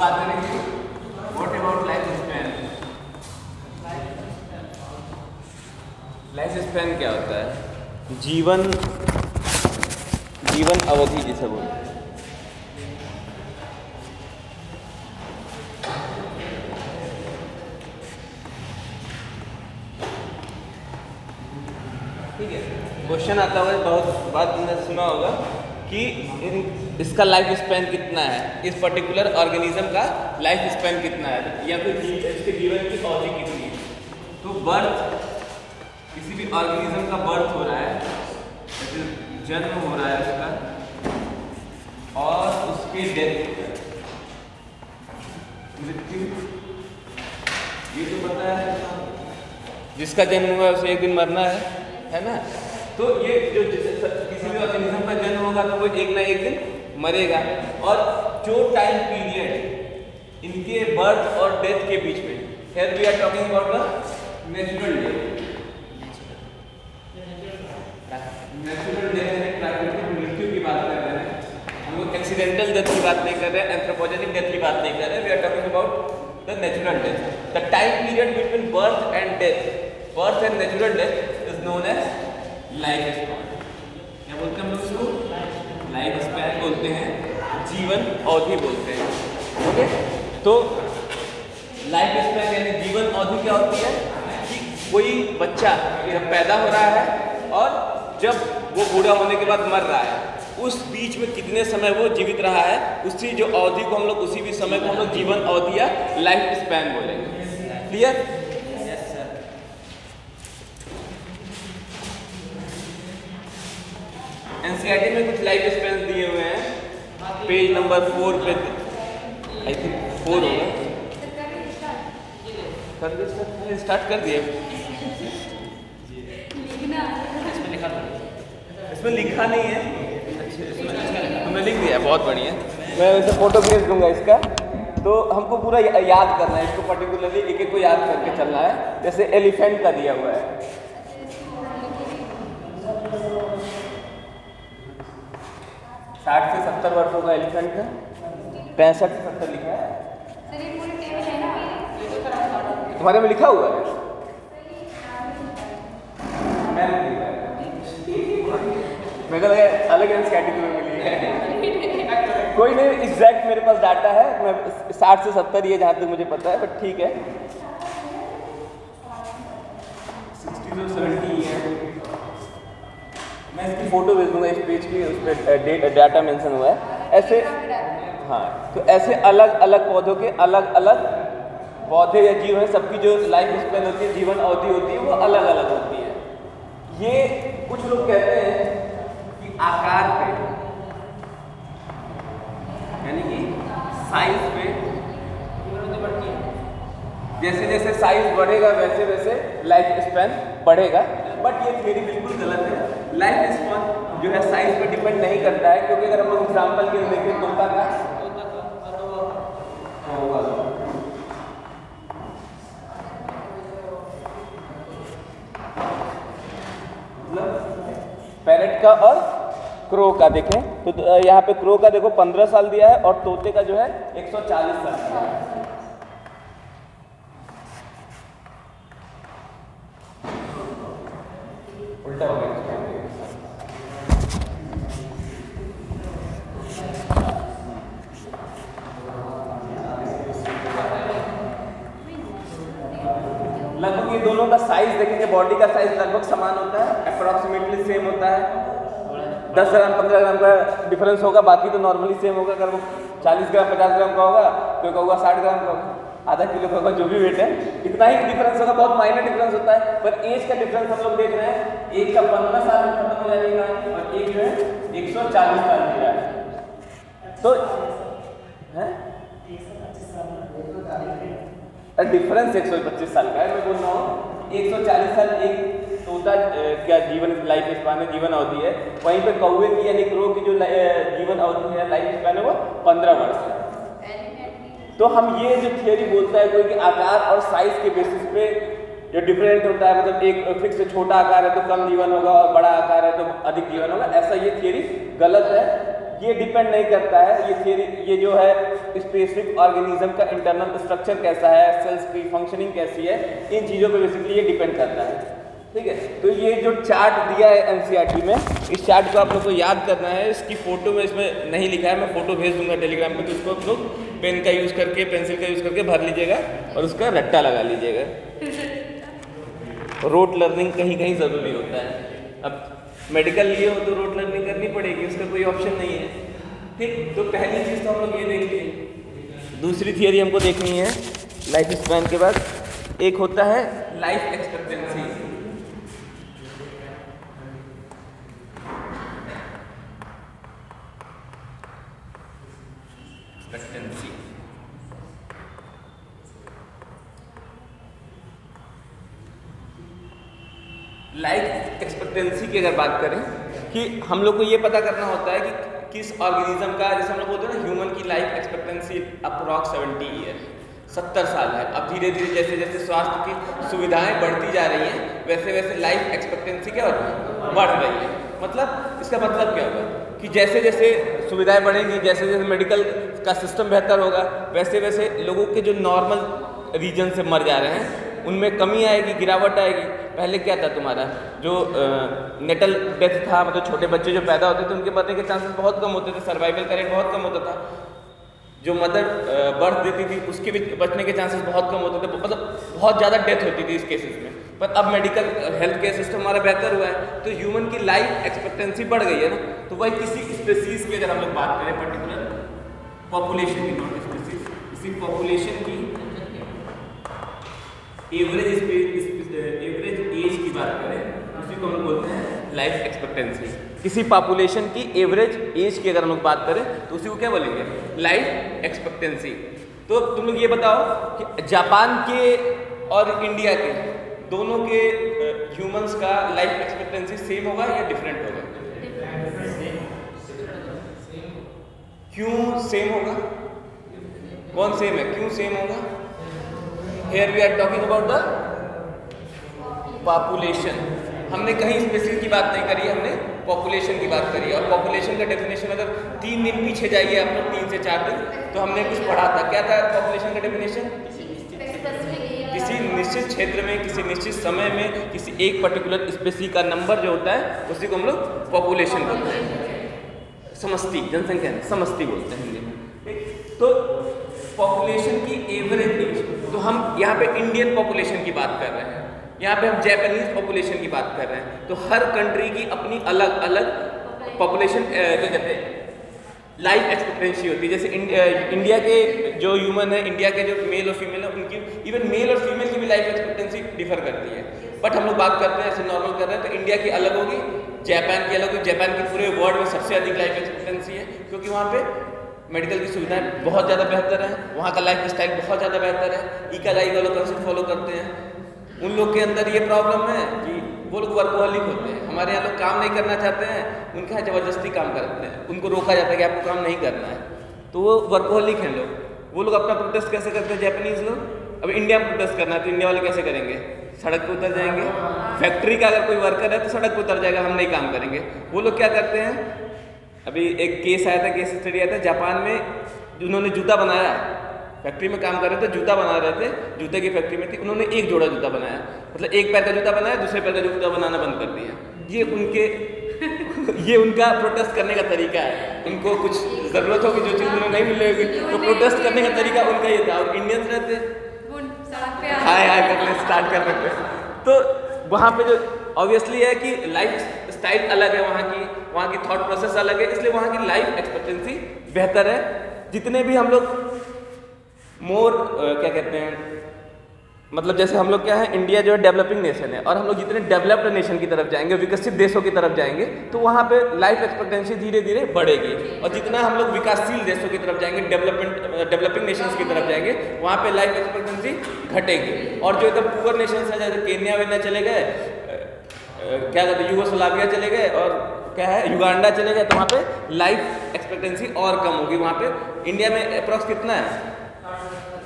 बात करेंगे what about life span. Life span क्या होता है? जीवन अवधि जिसे बोलते हैं। ठीक है, क्वेश्चन आता होगा, बहुत बात तुमने सुना होगा कि इसका लाइफ स्पैन कितना है, इस पर्टिकुलर ऑर्गेनिज्म का लाइफ स्पैन कितना है, या फिर इसके जीवन की अवधि कितनी है। तो बर्थ, किसी भी ऑर्गेनिज्म का बर्थ हो रहा है, जन्म हो रहा है उसका, और उसके डेथ, मृत्यु, ये तो पता है, जिसका जन्म हुआ है उसे एक दिन मरना है ना। तो ये जो किसी भी ऑर्गेनिज्म का जन्म होगा तो वो एक ना एक दिन मरेगा, और जो टाइम पीरियड इनके बर्थ और डेथ के बीच में, here we are talking about the natural death. Natural death यानी प्राकृतिक मृत्यु की बात कर रहे हैं हम लोग, एक्सीडेंटल डेथ की बात नहीं कर रहे हैं, एंथ्रोपोजेनिक डेथ की बात नहीं कर रहे हैं, we are talking about the natural death. The time period between birth and death, birth and natural death is known as life span. क्या बोलते हैं हम लोग इसको? लाइफ स्पैन बोलते हैं, जीवन अवधि बोलते हैं। ओके, तो लाइफ स्पैन यानी जीवन अवधि क्या होती है कि कोई बच्चा जब पैदा हो रहा है और जब वो बूढ़ा होने के बाद मर रहा है, उस बीच में कितने समय वो जीवित रहा है, उसी जो अवधि को हम लोग, उसी भी समय को हम लोग जीवन अवधि या लाइफ स्पैन बोलेंगे। क्लियर? एनसीईआरटी में कुछ लाइफ स्पैन दिए हुए हैं, पेज नंबर 4 पे, आई थिंक 4 होगा। स्टार्ट कर दिए। इसमें लिखा नहीं है, तुमने लिख दिया, बहुत बढ़िया। मैं वैसे फोटो भेज दूंगा इसका, तो हमको पूरा याद करना है इसको, पर्टिकुलरली एक एक को याद करके चलना है। जैसे एलिफेंट का दिया हुआ है, 60 से 70 वर्षों का एलिफेंट है, 65 से 70 लिखा है। तुम्हारे में लिखा हुआ है? मेरे को लगा अलग कैटेगरी में मिली है। कोई नहीं, एग्जैक्ट मेरे पास डाटा है, मैं 60 से 70 ये जहाँ तक मुझे पता है, बट ठीक है, 60 से 70 है। मैं इसकी फोटो भेज दूंगा इस पेज की, उस पर डाटा मेंशन हुआ है ऐसे। हाँ, तो ऐसे अलग अलग पौधों के अलग अलग पौधे या जीव हैं, सबकी जो लाइफ स्पैन होती है, जीवन अवधि होती है, वो अलग अलग होती है। ये कुछ लोग कहते हैं कि आकार पे, यानी कि साइज पे, जैसे जैसे साइज बढ़ेगा वैसे वैसे लाइफ स्पैन बढ़ेगा, बट ये थ्योरी बिल्कुल गलत है। लाइफ स्पैन जो है साइज पे डिपेंड नहीं करता है, क्योंकि अगर हम लोग एग्जाम्पल के लिए देखें, तोता का पैरेट का और क्रो का देखें, तो यहाँ पे क्रो का देखो 15 साल दिया है, और तोते का जो है 140 साल दिया है। उल्टा हो गया। लगभग ये दोनों का साइज देखेंगे, बॉडी का साइज लगभग समान होता है, अप्रोक्सीमेटली सेम होता है। 10 ग्राम 15 ग्राम का डिफरेंस होगा, बाकी तो नॉर्मली सेम होगा। अगर वो 40 ग्राम 50 ग्राम का होगा तो एक होगा 60 ग्राम का होगा, आधा किलो का होगा, जो भी वेट है इतना ही डिफरेंस होगा, बहुत माइनर डिफरेंस होता है। पर एज का डिफरेंस हम लोग देख रहे हैं, एक का 15 साल में खत्म हो जाएगा और एक जो है 140 साल में है। तो है डिफरेंस 125 साल का है, मैं बोल रहा हूँ 140 साल एक तोता क्या जीवन लाइफ स्पैन है, जीवन अवधि है। वहीं पे कौवे की यानी क्रो की जो जीवन अवधि है, लाइफ स्पैन है, वो 15 वर्ष है। तो हम ये जो थियरी बोलता है कोई कि आकार और साइज के बेसिस पे जो डिफरेंट होता है, मतलब एक फिक्स छोटा आकार है तो कम जीवन होगा और बड़ा आकार है तो अधिक जीवन होगा, ऐसा ये थियरी गलत है। ये डिपेंड नहीं करता है, ये थियरी, ये जो है स्पेसिफिक ऑर्गेनिज्म का इंटरनल स्ट्रक्चर कैसा है, सेल्स की फंक्शनिंग कैसी है, इन चीज़ों पे बेसिकली ये डिपेंड करता है। ठीक है, तो ये जो चार्ट दिया है एनसीईआरटी में, इस चार्ट को आप लोग को याद करना है। इसकी फ़ोटो में इसमें नहीं लिखा है, मैं फ़ोटो भेज दूंगा टेलीग्राम पे, तो उसको आप लोग पेन का यूज़ करके, पेंसिल का यूज़ करके भर लीजिएगा और उसका रट्टा लगा लीजिएगा। रोट लर्निंग कहीं कहीं ज़रूरी होता है। अब मेडिकल लिए हो तो रोट लर्निंग करनी पड़ेगी, उसका कोई ऑप्शन नहीं है। ठीक, तो पहली चीज़ तो हम लोग ये देख लिए। दूसरी थियरी हमको देखनी है लाइफ स्पैन के बाद, एक होता है लाइफ एक्सपेक्टेंसी। लाइफ एक्सपेक्टेंसी की अगर बात करें कि हम लोग को ये पता करना होता है कि किस ऑर्गेनिज्म का, जैसे हम लोग बोलते हैं ना ह्यूमन की लाइफ एक्सपेक्टेंसी अप्रॉक्स 70 ईयर, 70 साल है। अब धीरे धीरे जैसे जैसे स्वास्थ्य की सुविधाएं बढ़ती जा रही हैं, वैसे वैसे लाइफ एक्सपेक्टेंसी क्या हो रही है, बढ़ रही है। मतलब इसका मतलब क्या होगा कि जैसे जैसे सुविधाएं बढ़ेंगी, जैसे जैसे मेडिकल का सिस्टम बेहतर होगा, वैसे वैसे लोगों के जो नॉर्मल रीजन से मर जा रहे हैं उनमें कमी आएगी, गिरावट आएगी। पहले क्या था तुम्हारा जो नेटल डेथ था, मतलब छोटे बच्चे जो पैदा होते थे उनके मरने के चांसेस बहुत कम होते थे, सर्वाइवल का रेट बहुत कम होता था। जो मदर बर्थ देती थी उसके भी बचने के चांसेस बहुत कम होते थे, मतलब बहुत ज़्यादा डेथ होती थी इस केसेस में। पर अब मेडिकल हेल्थ केयर सिस्टम हमारा बेहतर हुआ है, तो ह्यूमन की लाइफ एक्सपेक्टेंसी बढ़ गई है ना। तो वही किसी स्पेसीज की अगर हम लोग बात करें, पर्टिकुलर पॉपुलेशन की, नॉट स्पेसीज, किसी पॉपुलेशन की एवरेज एज की बात करें, उसी को हम लोग बोलते हैं लाइफ एक्सपेक्टेंसी। किसी पॉपुलेशन की एवरेज एज की अगर हम लोग बात करें तो उसी को क्या बोलेंगे, लाइफ एक्सपेक्टेंसी। तो तुम लोग ये बताओ कि जापान के और इंडिया के दोनों के ह्यूमंस का लाइफ एक्सपेक्टेंसी सेम होगा या डिफरेंट होगा? क्यों सेम होगा? कौन सेम है, क्यों सेम होगा? Here we are talking about the population. हमने कहीं स्पेसिस की बात नहीं करी, हमने पॉपुलेशन की बात करी। और पॉपुलेशन का डेफिनेशन अगर 3 दिन पीछे जाइए आप लोग, 3 से 4 दिन, तो हमने कुछ पढ़ा था। क्या था पॉपुलेशन का डेफिनेशन? किसी निश्चित क्षेत्र में, किसी निश्चित समय में, किसी एक पर्टिकुलर स्पेसी का नंबर जो होता है उसी को हम लोग पॉपुलेशन बोलते हैं। समष्टि, जनसंख्या समष्टि बोलते हैं हिंदी में। तो पॉपुलेशन की एवरेज एज, तो हम यहाँ पे इंडियन पॉपुलेशन की बात कर रहे हैं, यहाँ पे हम जापानीज पॉपुलेशन की बात कर रहे हैं। तो हर कंट्री की अपनी अलग अलग पॉपुलेशन क्या कहते हैं, लाइफ एक्सपेक्टेंसी होती है। जैसे इंडिया के जो ह्यूमन है, इंडिया के जो मेल और फीमेल है, उनकी इवन मेल और फीमेल की भी लाइफ एक्सपेक्टेंसी डिफर करती है। बट हम लोग बात करते हैं ऐसे नॉर्मल कर रहे हैं, तो इंडिया की अलग होगी, जापान की अलग होगी। जापान की पूरे वर्ल्ड में सबसे अधिक लाइफ एक्सपेक्टेंसी है, क्योंकि वहाँ पे मेडिकल की सुविधाएं बहुत ज़्यादा बेहतर है, वहाँ का लाइफ स्टाइल बहुत ज़्यादा बेहतर है, इकाई वालों कंसेप्ट फॉलो करते हैं। उन लोग के अंदर ये प्रॉब्लम है कि वो लोग वर्कोहॉलिक होते हैं। हमारे यहाँ लोग काम नहीं करना चाहते हैं, उनके यहाँ ज़बरदस्ती काम करते हैं, उनको रोका जाता है कि आपको काम नहीं करना है, तो वो वर्कोहॉलिक हैं लोग। वो लोग अपना प्रोटेस्ट कैसे करते हैं जापानीज लोग? अब इंडिया में प्रोटेस्ट करना है तो इंडिया वाले कैसे करेंगे? सड़क पर उतर जाएंगे। फैक्ट्री का अगर कोई वर्कर है तो सड़क पर उतर जाएगा, हम नहीं काम करेंगे। वो लोग क्या करते हैं, अभी एक केस आया था, केस स्टडी आया था जापान में। उन्होंने जूता बनाया, फैक्ट्री में काम कर रहे थे, जूता बना रहे थे, जूते की फैक्ट्री में थी, उन्होंने एक जोड़ा जूता बनाया, मतलब एक पैर का जूता बनाया, दूसरे पैर का जूता बनाना बंद कर दिया। ये उनके ये उनका प्रोटेस्ट करने का तरीका है। उनको कुछ ज़रूरत होगी, जो चीज़ उन्हें नहीं मिलेगी, तो प्रोटेस्ट करने का तरीका उनका ये था। और इंडियंस रहते हाय हाय करने स्टार्ट कर रहे थे। तो वहाँ पे जो ऑब्वियसली है कि लाइफ स्टाइल अलग है, वहाँ की थॉट प्रोसेस अलग है, इसलिए वहाँ की लाइफ एक्सपेक्टेंसी बेहतर है। जितने भी हम लोग क्या कहते हैं, मतलब जैसे हम लोग क्या है, इंडिया जो है डेवलपिंग नेशन है, और हम लोग जितने डेवलप्ड नेशन की तरफ जाएंगे, विकसित देशों की तरफ जाएंगे, तो वहाँ पे लाइफ एक्सपेक्टेंसी धीरे धीरे बढ़ेगी। और जितना हम लोग विकासशील देशों की तरफ जाएंगे, डेवलपिंग नेशंस की तरफ जाएंगे, वहाँ पे लाइफ एक्सपेक्टेंसी घटेगी। और जो एकदम पुअर नेशंस है, जैसे केन्या वेन्या चले गए, क्या कहते हैं, यूगोस्लाविया चले गए, और क्या है, युगांडा चले गए, तो वहाँ पे लाइफ एक्सपेक्टेंसी और कम होगी। वहाँ पे इंडिया में अप्रॉक्स कितना है,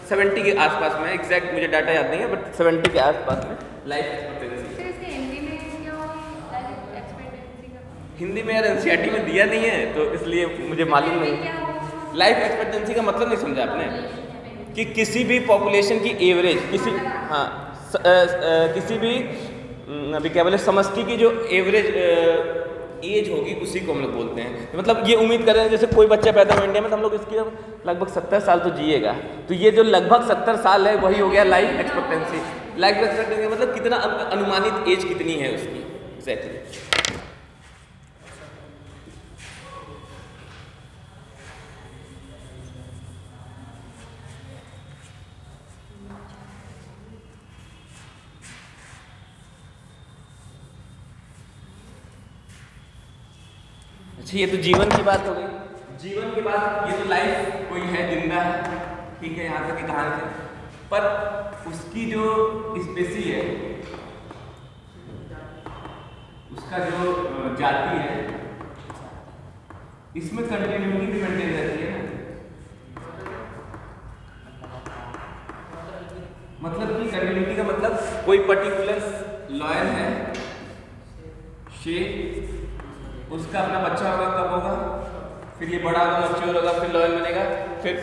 70 के आसपास में, एग्जैक्ट मुझे डाटा याद नहीं है, बट 70 के आसपास में लाइफ एक्सपेक्टेंसी। हिंदी में यार एनसीईआरटी में दिया नहीं है, तो इसलिए मुझे मालूम नहीं। लाइफ एक्सपेक्टेंसी का मतलब नहीं समझा आपने कि किसी भी पॉपुलेशन की एवरेज, किसी भी अभी क्या बोले समष्टि की जो एवरेज एज होगी उसी को हम लोग बोलते हैं। तो मतलब ये उम्मीद कर रहे हैं जैसे कोई बच्चा पैदा हुआ इंडिया में तो हम लोग इसकी लगभग 70 साल तो जिएगा, तो ये जो लगभग 70 साल है वही हो गया लाइफ एक्सपेक्टेंसी। लाइफ एक्सपेक्टेंसी मतलब कितना अनुमानित एज कितनी है उसकी एग्जैक्टली। अच्छा, ये तो जीवन की बात हो गई। जीवन के बाद ये तो लाइफ कोई है, जिंदा है, ठीक है, यहाँ तक की कहानी है, पर उसकी जो स्पेसी है, उसका जो जाति है, इसमें कंटिन्यूटी भी मेंटेन रहती है ना। मतलब कि कंटिन्यूटी का मतलब कोई पर्टिकुलर लॉयल है, शेप, उसका अपना बच्चा होगा, कब होगा, फिर ये बड़ा होगा, मैच्योर होगा, फिर लॉयल बनेगा, फिर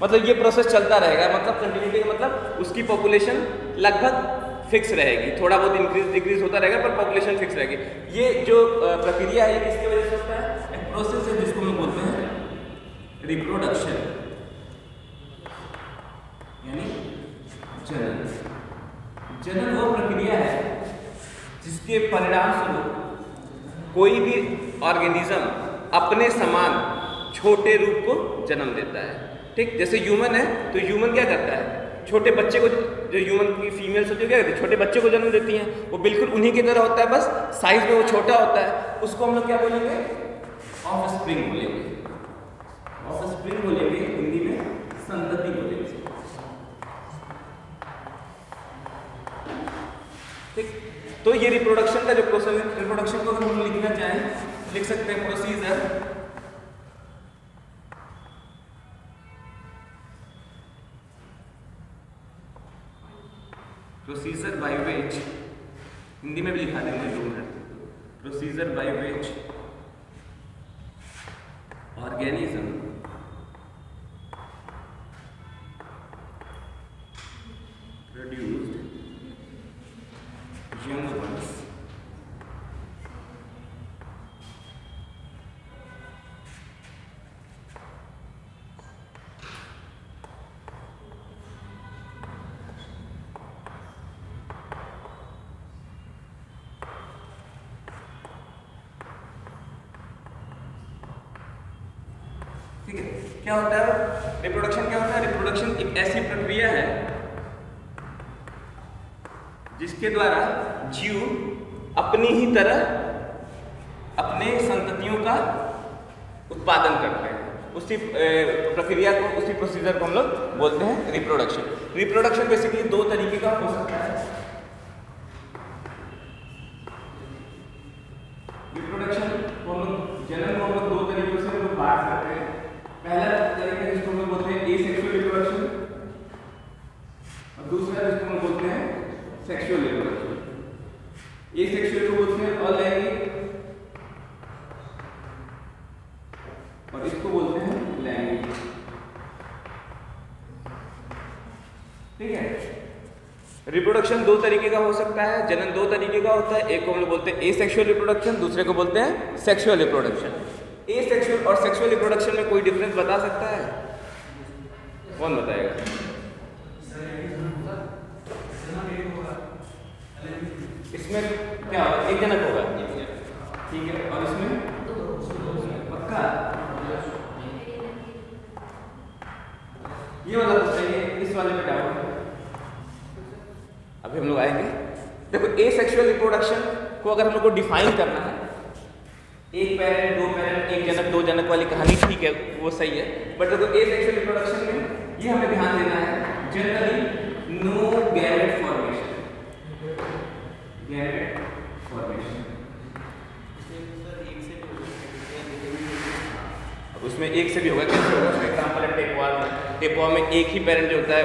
मतलब ये प्रोसेस चलता रहेगा। मतलब कंटिन्यूटी का मतलब उसकी पॉपुलेशन लगभग फिक्स रहेगी, थोड़ा बहुत इंक्रीज डिक्रीज होता रहेगा पर पॉपुलेशन फिक्स रहेगी। ये जो प्रक्रिया है किसकी वजह से होता है? एक प्रोसेस है जिसको हम बोलते हैं रिप्रोडक्शन, यानी जनन। जनन वो प्रक्रिया है जिसके परिणाम स्वरूप कोई भी ऑर्गेनिज्म अपने समान छोटे रूप को जन्म देता है। ठीक, जैसे ह्यूमन है तो ह्यूमन क्या करता है, छोटे बच्चे को, जो ह्यूमन की फीमेल्स होती है क्या करती है, छोटे बच्चे को जन्म देती हैं, वो बिल्कुल उन्हीं की तरह होता है, बस साइज में वो छोटा होता है। उसको हम लोग क्या बोलेंगे? ऑफस्प्रिंग बोलेंगे। ऑफस्प्रिंग बोलेंगे, हिंदी में संतति बोलेंगे। ठीक, तो ये रिप्रोडक्शन का जो प्रोसेस है, रिप्रोडक्शन को अगर हम लिखना चाहें लिख सकते हैं प्रोसीजर बाय विच, हिंदी में भी लिखा देंगे 2 minute, procedure by which organism produced young ones ठीक है। क्या होता है रिप्रोडक्शन? क्या होता है रिप्रोडक्शन? एक ऐसी प्रक्रिया है जिसके द्वारा जीव अपनी ही तरह अपने संततियों का उत्पादन करते हैं। उसी प्रक्रिया को, उसी प्रोसीजर को हम लोग बोलते हैं रिप्रोडक्शन। रिप्रोडक्शन बेसिकली 2 तरीके का हो सकता है। रिप्रोडक्शन को हम लोग, जनन को हम लोग 2 तरीकों से हम लोग बात करते हैं। पहला तरीका जिसको हम लोग बोलते हैं एसेक्सुअल रिप्रोडक्शन, और दूसरा जिसको हम बोलते हैं सेक्सुअल रिप्रोडक्शन। एसेक्सुअल को बोलते हैं अलैंगिक और इसको बोलते हैं लैंगिक। ठीक है, रिप्रोडक्शन 2 तरीके का हो सकता है, जनन 2 तरीके का होता है। एक को हम लोग बोलते हैं एसेक्सुअल रिप्रोडक्शन, दूसरे को बोलते हैं सेक्सुअल रिप्रोडक्शन। एसेक्सुअल और सेक्सुअल रिप्रोडक्शन में कोई डिफरेंस बता सकता है? कौन बताएगा? इसमें क्या होगा? एक जनक होगा, ठीक है, और इसमें पक्का ये वाला तो सही है, इस वाले पे डाउट है। अभी हम लोग आएंगे। देखो, एसेक्सुअल रिप्रोडक्शन को अगर हम लोग को डिफाइन करना है, 1 पेरेंट 2 पेरेंट 1 जनक 2 जनक वाली कहानी ठीक है, वो सही है, बट देखो एसेक्सुअल रिप्रोडक्शन में ये हमें ध्यान देना है, generally no gamete formation. Gamete formation उसमें एक से भी होगा, कैसे होगा? फॉर एग्जांपल है टेपवा में एक ही पेरेंट जो होता है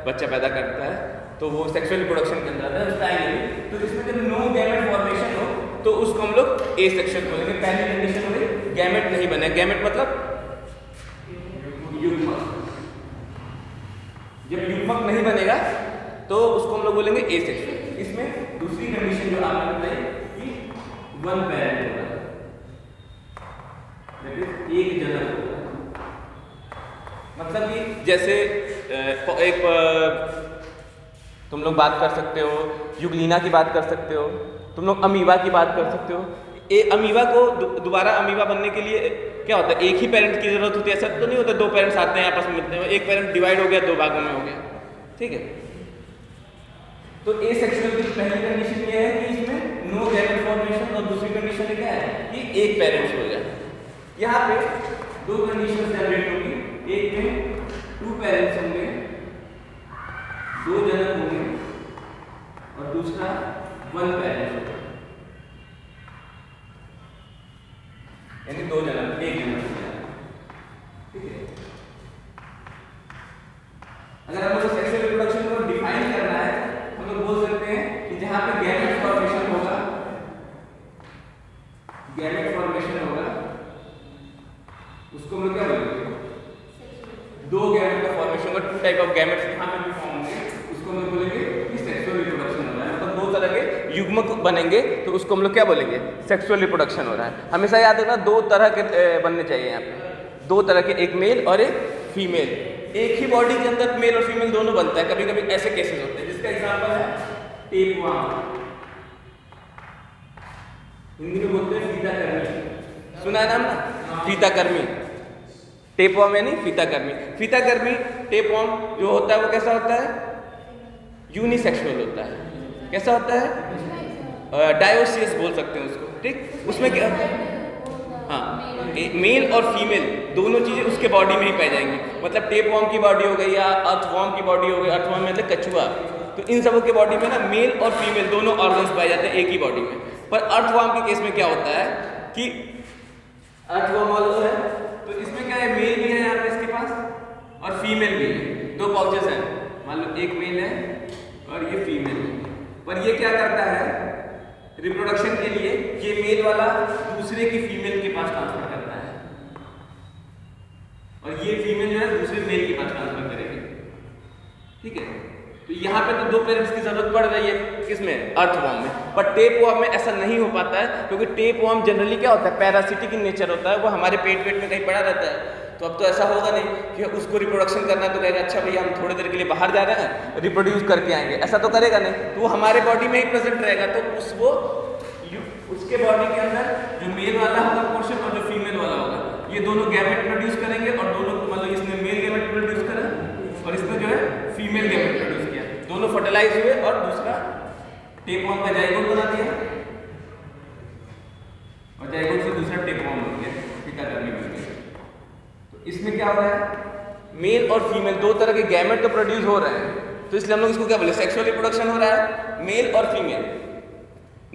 बच्चा पैदा करता है, तो वो सेक्सुअल रिप्रोडक्शन के अंदर आता है, उसका नहीं। तो इसमें जब नो गैमेट फॉर्मेशन हो तो उसको हम लोग एसेक्सुअल बोलेंगे। पहली कंडीशन हो गई गैमेट नहीं बने। गैमेट मतलब जब युग्मक नहीं बनेगा तो उसको हम लोग बोलेंगे एसेक्सुअल। इसमें दूसरी कंडीशन जो आपने बताई कि वन पेरेंट होगा, एक जनक होगा। मतलब कि जैसे एक तुम लोग बात कर सकते हो, युगलीना की बात कर सकते हो, तुम लोग अमीबा की बात कर सकते हो। अमीबा को दोबारा अमीबा बनने के लिए क्या होता है, एक ही पेरेंट की जरूरत होती है, ऐसा तो नहीं होता दो पेरेंट्स आते हैं आपस में मिलते हैं, एक पेरेंट डिवाइड हो गया, दो भागों में हो गया, ठीक है। तो एसेक्सुअल की पहली कंडीशन ये है कि इसमें नो गैमेट फॉर्मेशन, और दूसरी कंडीशन क्या है कि एक पेरेंट्स हो जाए। यहाँ पे दो कंडीशन जनरेट होगी, एक में टू पेरेंट्स होंगे, दो जनक होंगे, और दूसरा वन पेरेंट्स होगा, यानी दो जनक एक जनक हो जाएगा, ठीक है। अगर हम लोग सेक्सुअल रिप्रोडक्शन को डिफाइन करना है हम लोग बोल सकते हैं कि जहां पे गैमेट फॉर्मेशन होगा, गैमेट फॉर्मेशन होगा उसको हम लोग क्या बोलेंगे, दो गैमेट का फॉर्मेशन होगा, टू टाइप ऑफ गैमेट्स जहां पे भी फॉर्म होंगे उसको हम लोग बोलेंगे कि सेक्सुअल रिप्रोडक्शन हो रहा है। मतलब दो तरह के युग्मक बनेंगे तो उसको हम लोग क्या बोलेंगे, सेक्सुअल रिप्रोडक्शन हो रहा है। हमेशा याद रखना दो तरह के बनने चाहिए यहाँ पे, दो तरह के, एक मेल और एक फीमेल। एक ही बॉडी के अंदर मेल और फीमेल दोनों बनता है, कभी कभी ऐसे केसेस होते हैं, जिसका एग्जांपल है टेपवार्म, हिंदी में बोलते हैं फीताकर्मी, सुना है नाम ना, फीताकर्मी। टेपवार्म यानी फीताकर्मी। फीताकर्मी टेपवार्म जो होता है वो कैसा होता है, यूनिसेक्सुअल होता है। कैसा होता है, डायोसियस बोल सकते हैं उसको, ठीक। उसमें क्या, हाँ, मेल और फीमेल दोनों चीजें उसके बॉडी में ही पाई जाएंगी। मतलब टेपवार्म की बॉडी हो गई या अर्थवॉर्म की बॉडी हो गई, अर्थवॉर्म मतलब कछुआ, तो इन सबों के बॉडी में ना मेल और फीमेल दोनों ऑर्गन्स पाए जाते हैं एक ही बॉडी में। पर अर्थवॉर्म के केस में क्या होता है कि अर्थवॉर्म वाला है तो इसमें क्या है, मेल भी है यहाँ पे इसके पास और फीमेल भी है, दो पाउचेस हैं, मान लो एक मेल है और ये फीमेल है। पर ये क्या करता है, रिप्रोडक्शन के लिए ये मेल वाला दूसरे की फीमेल के पास ट्रांसफर करता है और ये फीमेल जो है दूसरे मेल के पास ट्रांसफर करेगी, ठीक है। तो यहाँ पे तो दो पेरेंट्स की जरूरत पड़ रही है, किसमें, अर्थवॉर्म में। पर टेपवॉर्म में ऐसा नहीं हो पाता है, क्योंकि टेपवॉर्म जनरली क्या होता है, पैरासिटिक इन नेचर होता है, वो हमारे पेट में कहीं पड़ा रहता है। तो अब तो ऐसा होगा नहीं कि उसको रिप्रोडक्शन करना है तो कहेगा अच्छा भैया हम थोड़ी देर के लिए बाहर जा रहे हैं, रिप्रोड्यूस करके आएंगे, ऐसा तो करेगा नहीं। तो वो हमारे बॉडी में ही प्रेजेंट रहेगा, तो उसके बॉडी के अंदर जो मेल वाला होगा पोर्शन और जो फीमेल वाला होगा, ये दोनों गैमेट प्रोड्यूस करेंगे, और दोनों मतलब इसने मेल गैमेट प्रोड्यूस करा और इसने जो है फीमेल गैमेट प्रोड्यूस किया, दोनों फर्टिलाइज हुए और दूसरा टेपवॉर्म का जाइगोट बना दिया और जाइगोट से दूसरा टेपवॉर्म बन गया, फीताकर्मी बन गया। तो इसमें क्या हो रहा है, मेल और फीमेल दो तरह के गैमेट तो प्रोड्यूस हो रहे हैं, तो इसलिए हम लोग इसको क्या बोले, सेक्सुअल रिप्रोडक्शन हो रहा है। मेल और फीमेल,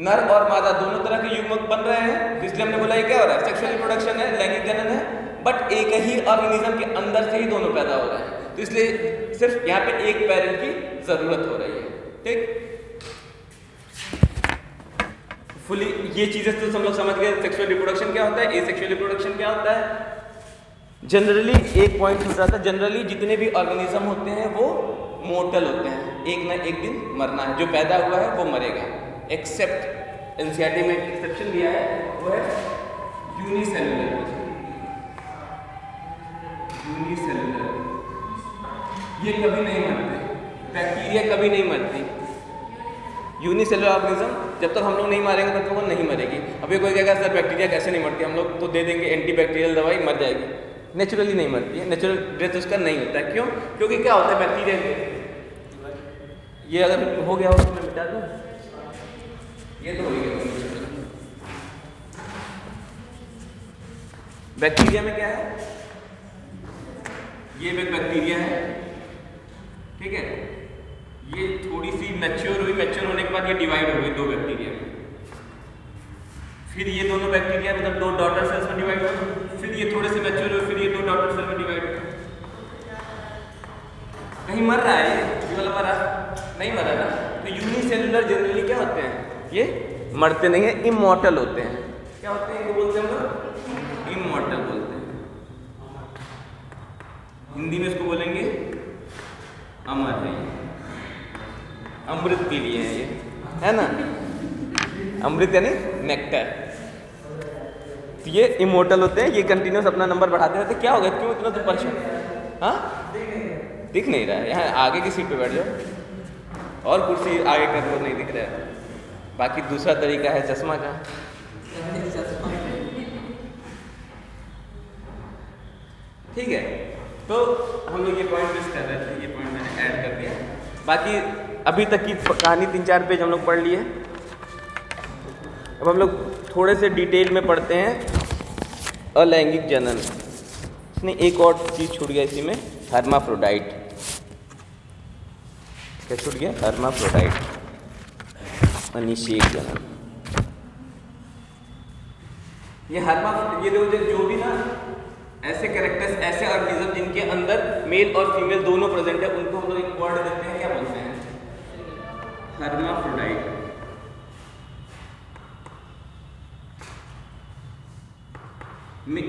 नर और मादा दोनों तरह के युग्मक बन रहे हैं, तो इसलिए हमने बोला ये क्या हो रहा है, सेक्सुअल रिप्रोडक्शन है, लैंगिक जनन है, बट एक ही ऑर्गेनिज्म के अंदर से ही दोनों पैदा हो रहे हैं। तो इसलिए सिर्फ यहाँ पे एक पेरेंट की जरूरत हो रही है, ठीक। फुली ये चीजें तो हम लोग समझ गए, सेक्सुअल रिप्रोडक्शन क्या होता है, एसेक्सुअल रिप्रोडक्शन क्या होता है। जनरली एक पॉइंट हो जाता है, जनरली जितने भी ऑर्गेनिज्म होते हैं वो मोर्टल होते हैं, एक ना एक दिन मरना है, जो पैदा हुआ है वो मरेगा, एक्सेप्ट एनसीईआरटी में एक्सेप्शन दिया है, वो है यूनिसेलुलर। यूनिसेलुलर ये कभी नहीं मरते, बैक्टीरिया कभी नहीं मरती। यूनिसेलुलर ऑर्गेनिज्म जब तक हम लोग नहीं मारेंगे तब तक वो नहीं मरेगी। अभी कोई कहेगा सर बैक्टीरिया कैसे नहीं मरती, हम लोग तो दे देंगे एंटीबैक्टीरियल दवाई, मर जाएगी। नेचुरली नहीं मरती है, नेचुरल डेथ उसका नहीं होता है। क्यों? क्योंकि क्या होता है बैक्टीरिया, ये अगर हो गया हो तो मैं मिटा दूँ, ये तो हो गया। बैक्टीरिया में क्या है, ये एक बैक्टीरिया है, ठीक है, ये थोड़ी सी मैच्योर हुई, मैच्योर होने के बाद ये डिवाइड हो गई दो बैक्टीरिया में, फिर ये दोनों बैक्टीरिया मतलब दो डॉटर सेल्स में डिवाइड हुए, फिर ये थोड़े से मैच्योर हुए, फिर ये दो डॉटर सेल में डिवाइड हुए। कहीं मर रहा है ये वाला, मरा नहीं, मरा ना। तो यूनिसेलुलर जनरली क्या होते हैं, ये मरते नहीं है, इमॉर्टल होते हैं। क्या होते हैं, इनको बोलते हैं हम लोग इमॉर्टल बोलते हैं, हिंदी में इसको बोलेंगे अमर है, अमृत पी लिए हैं ये, है ना, अमृत यानी नेक्टर। तो ये इमोर्टल होते हैं, ये कंटिन्यूस अपना नंबर बढ़ाते रहते। क्या हो गया, क्यों इतना तुम परेशान? हाँ, दिख नहीं रहा है, यहाँ आगे की सीट पे बैठ जाओ और कुर्सी आगे कर लो, नहीं दिख रहा है। बाकी दूसरा तरीका है चश्मा का। ठीक है, तो हम लोग ये पॉइंट मिस कर रहे थे, ये पॉइंट मैंने ऐड कर दिया। बाकी अभी तक की कहानी 3-4 पेज हम लोग पढ़ लिए। अब हम लोग थोड़े से डिटेल में पढ़ते हैं अलैंगिक जनन। इसमें एक और चीज़ छूट गया इसी में, हर्माफ्रोडाइट। क्या छूट गया? हर्माफ्रोडाइट, अनिषेक जनन। ये देखो, जो भी ना ऐसे कैरेक्टर्स, ऐसे ऑर्गेनिज्म जिनके अंदर मेल और फीमेल दोनों प्रेजेंट है, उनको हम लोग एक वर्ड देते हैं, क्या बोलते हैं? हर्माफ्रोडाइट।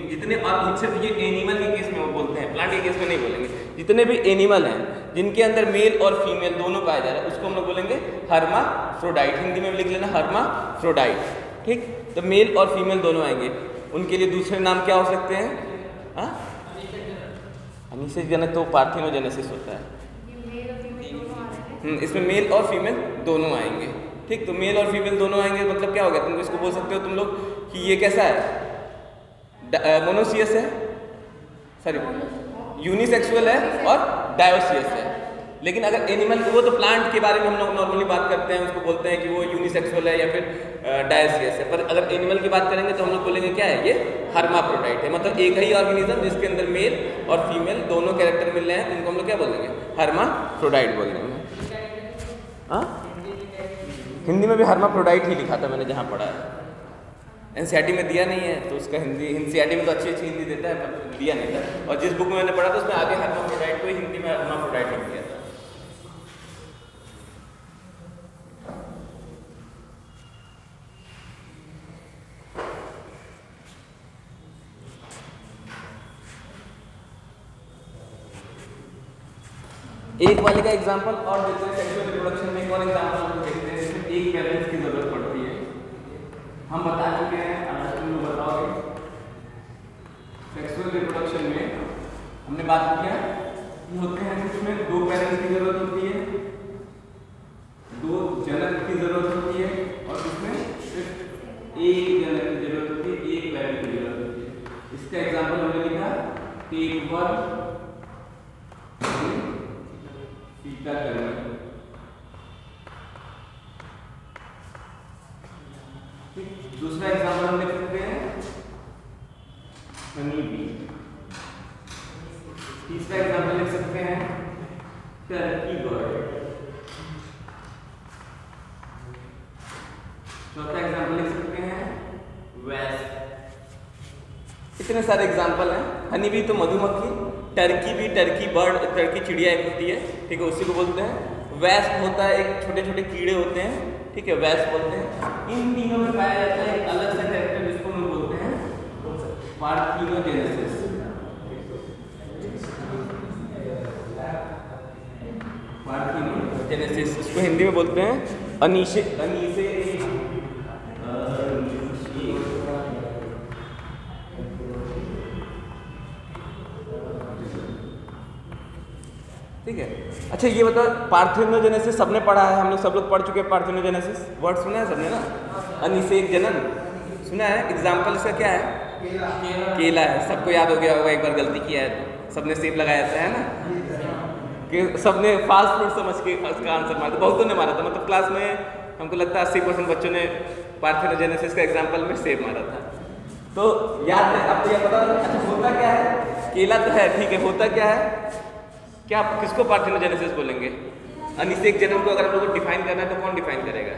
जितने, और सिर्फ ये एनिमल के केस में वो बोलते हैं, प्लांट के केस में नहीं बोलेंगे। जितने भी एनिमल हैं जिनके अंदर मेल और फीमेल दोनों पाया जा रहा है, उसको हम लोग बोलेंगे हर्माफ्रोडाइट। हिंदी में लिख लेना हर्माफ्रोडाइट। ठीक, तो मेल और फीमेल दोनों आएंगे। उनके लिए दूसरे नाम क्या हो सकते हैं? अनिषेक जनन तो पार्थिनोजेनेसिस होता है। इसमें मेल और फीमेल दोनों आएंगे। ठीक, तो मेल और फीमेल दोनों आएंगे मतलब क्या हो गया? तुम इसको बोल सकते हो तुम लोग कि ये कैसा है? मोनोसियस है, सॉरी यूनिसेक्सुअल है और डायोसियस है। लेकिन अगर एनिमल, वो तो प्लांट के बारे में हम लोग नॉर्मली बात करते हैं, उसको बोलते हैं कि वो यूनिसेक्सुअल है या फिर डायोसियस है। पर अगर एनिमल की बात करेंगे तो हम लोग बोलेंगे क्या है? ये हर्माफ्रोडाइट है। मतलब एक ही ऑर्गेनिज्म जिसके अंदर मेल और फीमेल दोनों कैरेक्टर मिल रहे हैं, तो इनको हम लोग क्या बोलेंगे? हर्माफ्रोडाइट बोल रहे हैं। हाँ, हिंदी में भी हर्माफ्रोडाइट ही लिखा था मैंने जहाँ पढ़ा है। एनसीईआरटी में दिया नहीं है तो उसका हिंदी, एनसीईआरटी में तो अच्छी अच्छी हिंदी देता है, पर दिया नहीं था। और जिस बुक में मैंने पढ़ा था उसमें आगे हर्माफ्रोडाइट को हिंदी में हर्माफ्रोडाइट लिख दिया था। एक वाले का एग्जांपल और देते हैं, सेक्सुअल रिप्रोडक्शन में एक और एग्जांपल हम देखते हैं जिसमें एक पेरेंट्स की जरूरत पड़ती है। हम बता चुके हैं, अगर तुम लोग बताओगे, सेक्सुअल रिप्रोडक्शन में हमने बात किया कि होते हैं जिसमें 2 पेरेंट्स की जरूरत होती है, 2 जनक की जरूरत होती है, और इसमें सिर्फ एक जनक की जरूरत होती है, एक पेरेंट की जरूरत होती है। इसका एग्जांपल हमने लिखा टेपवर्म, सीता करना। दूसरा एग्जांपल हम लिख सकते हैं हनी बी। तीसरा एग्जांपल लिख सकते हैं टर्की बर्ड। चौथा एग्जांपल लिख सकते हैं वेस्प। इतने सारे एग्जांपल हैं। हनी बी तो मधुमक्खी, टर्की भी, टर्की बर्ड, टर्की चिड़िया एक होती है, ठीक है, उसी को बोलते हैं। वेस्प होता है, एक छोटे छोटे कीड़े होते हैं, ठीक है, वेस्प बोलते हैं। इन तीनों में पाया जाता है एक अलग से कैरेक्टर जिसको हम बोलते हैं पार्थिनोजेनेसिस। पार्थिनोजेनेसिस, इसको हिंदी में बोलते हैं अनिषेक। ठीक है, अच्छा ये बताओ, पार्थिनोजेनेसिस सबने पढ़ा है, हम लोग सब लोग पढ़ चुके हैं पार्थिनोजेनेसिस, वर्ड सुना है सबने ना? अनिषेक जनन सुना है। एग्जाम्पल इसका क्या है? केला है, सबको याद हो गया होगा, एक बार गलती किया है तो सबने सेब लगाया था, है ना, कि सबने फास्ट फूड समझ के उसका आंसर मारा था। बहुतों ने मारा था, मतलब क्लास में हमको लगता है 80% बच्चों ने पार्थिनोजेनेसिस का एग्जाम्पल में सेब मारा था। तो याद है आपको, यह पता? अच्छा होता क्या है? केला तो है, ठीक है, होता क्या है? क्या किसको पार्थिनोजेनेसिस बोलेंगे? अनिषेक जनन को अगर हम लोग को डिफाइन करना है तो कौन डिफाइन करेगा?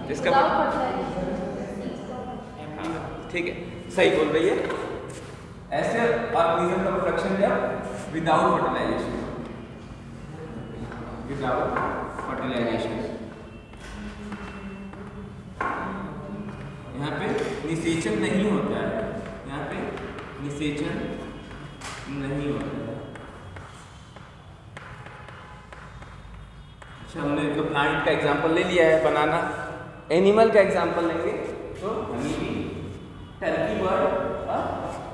जिसका हाँ ठीक है, सही बोल रही है। ऐसे ऑर्गेनिज्म का प्रोडक्शन जब विदाउट फर्टिलाइजेशन, यहाँ पे निषेचन नहीं होता है, यहाँ पे निषेचन नहीं होता। अच्छा, हमने तो प्लांट का एग्जांपल ले लिया है, बनाना। एनिमल का एग्जांपल लेंगे तो हनी बी, टर्की बर्ड और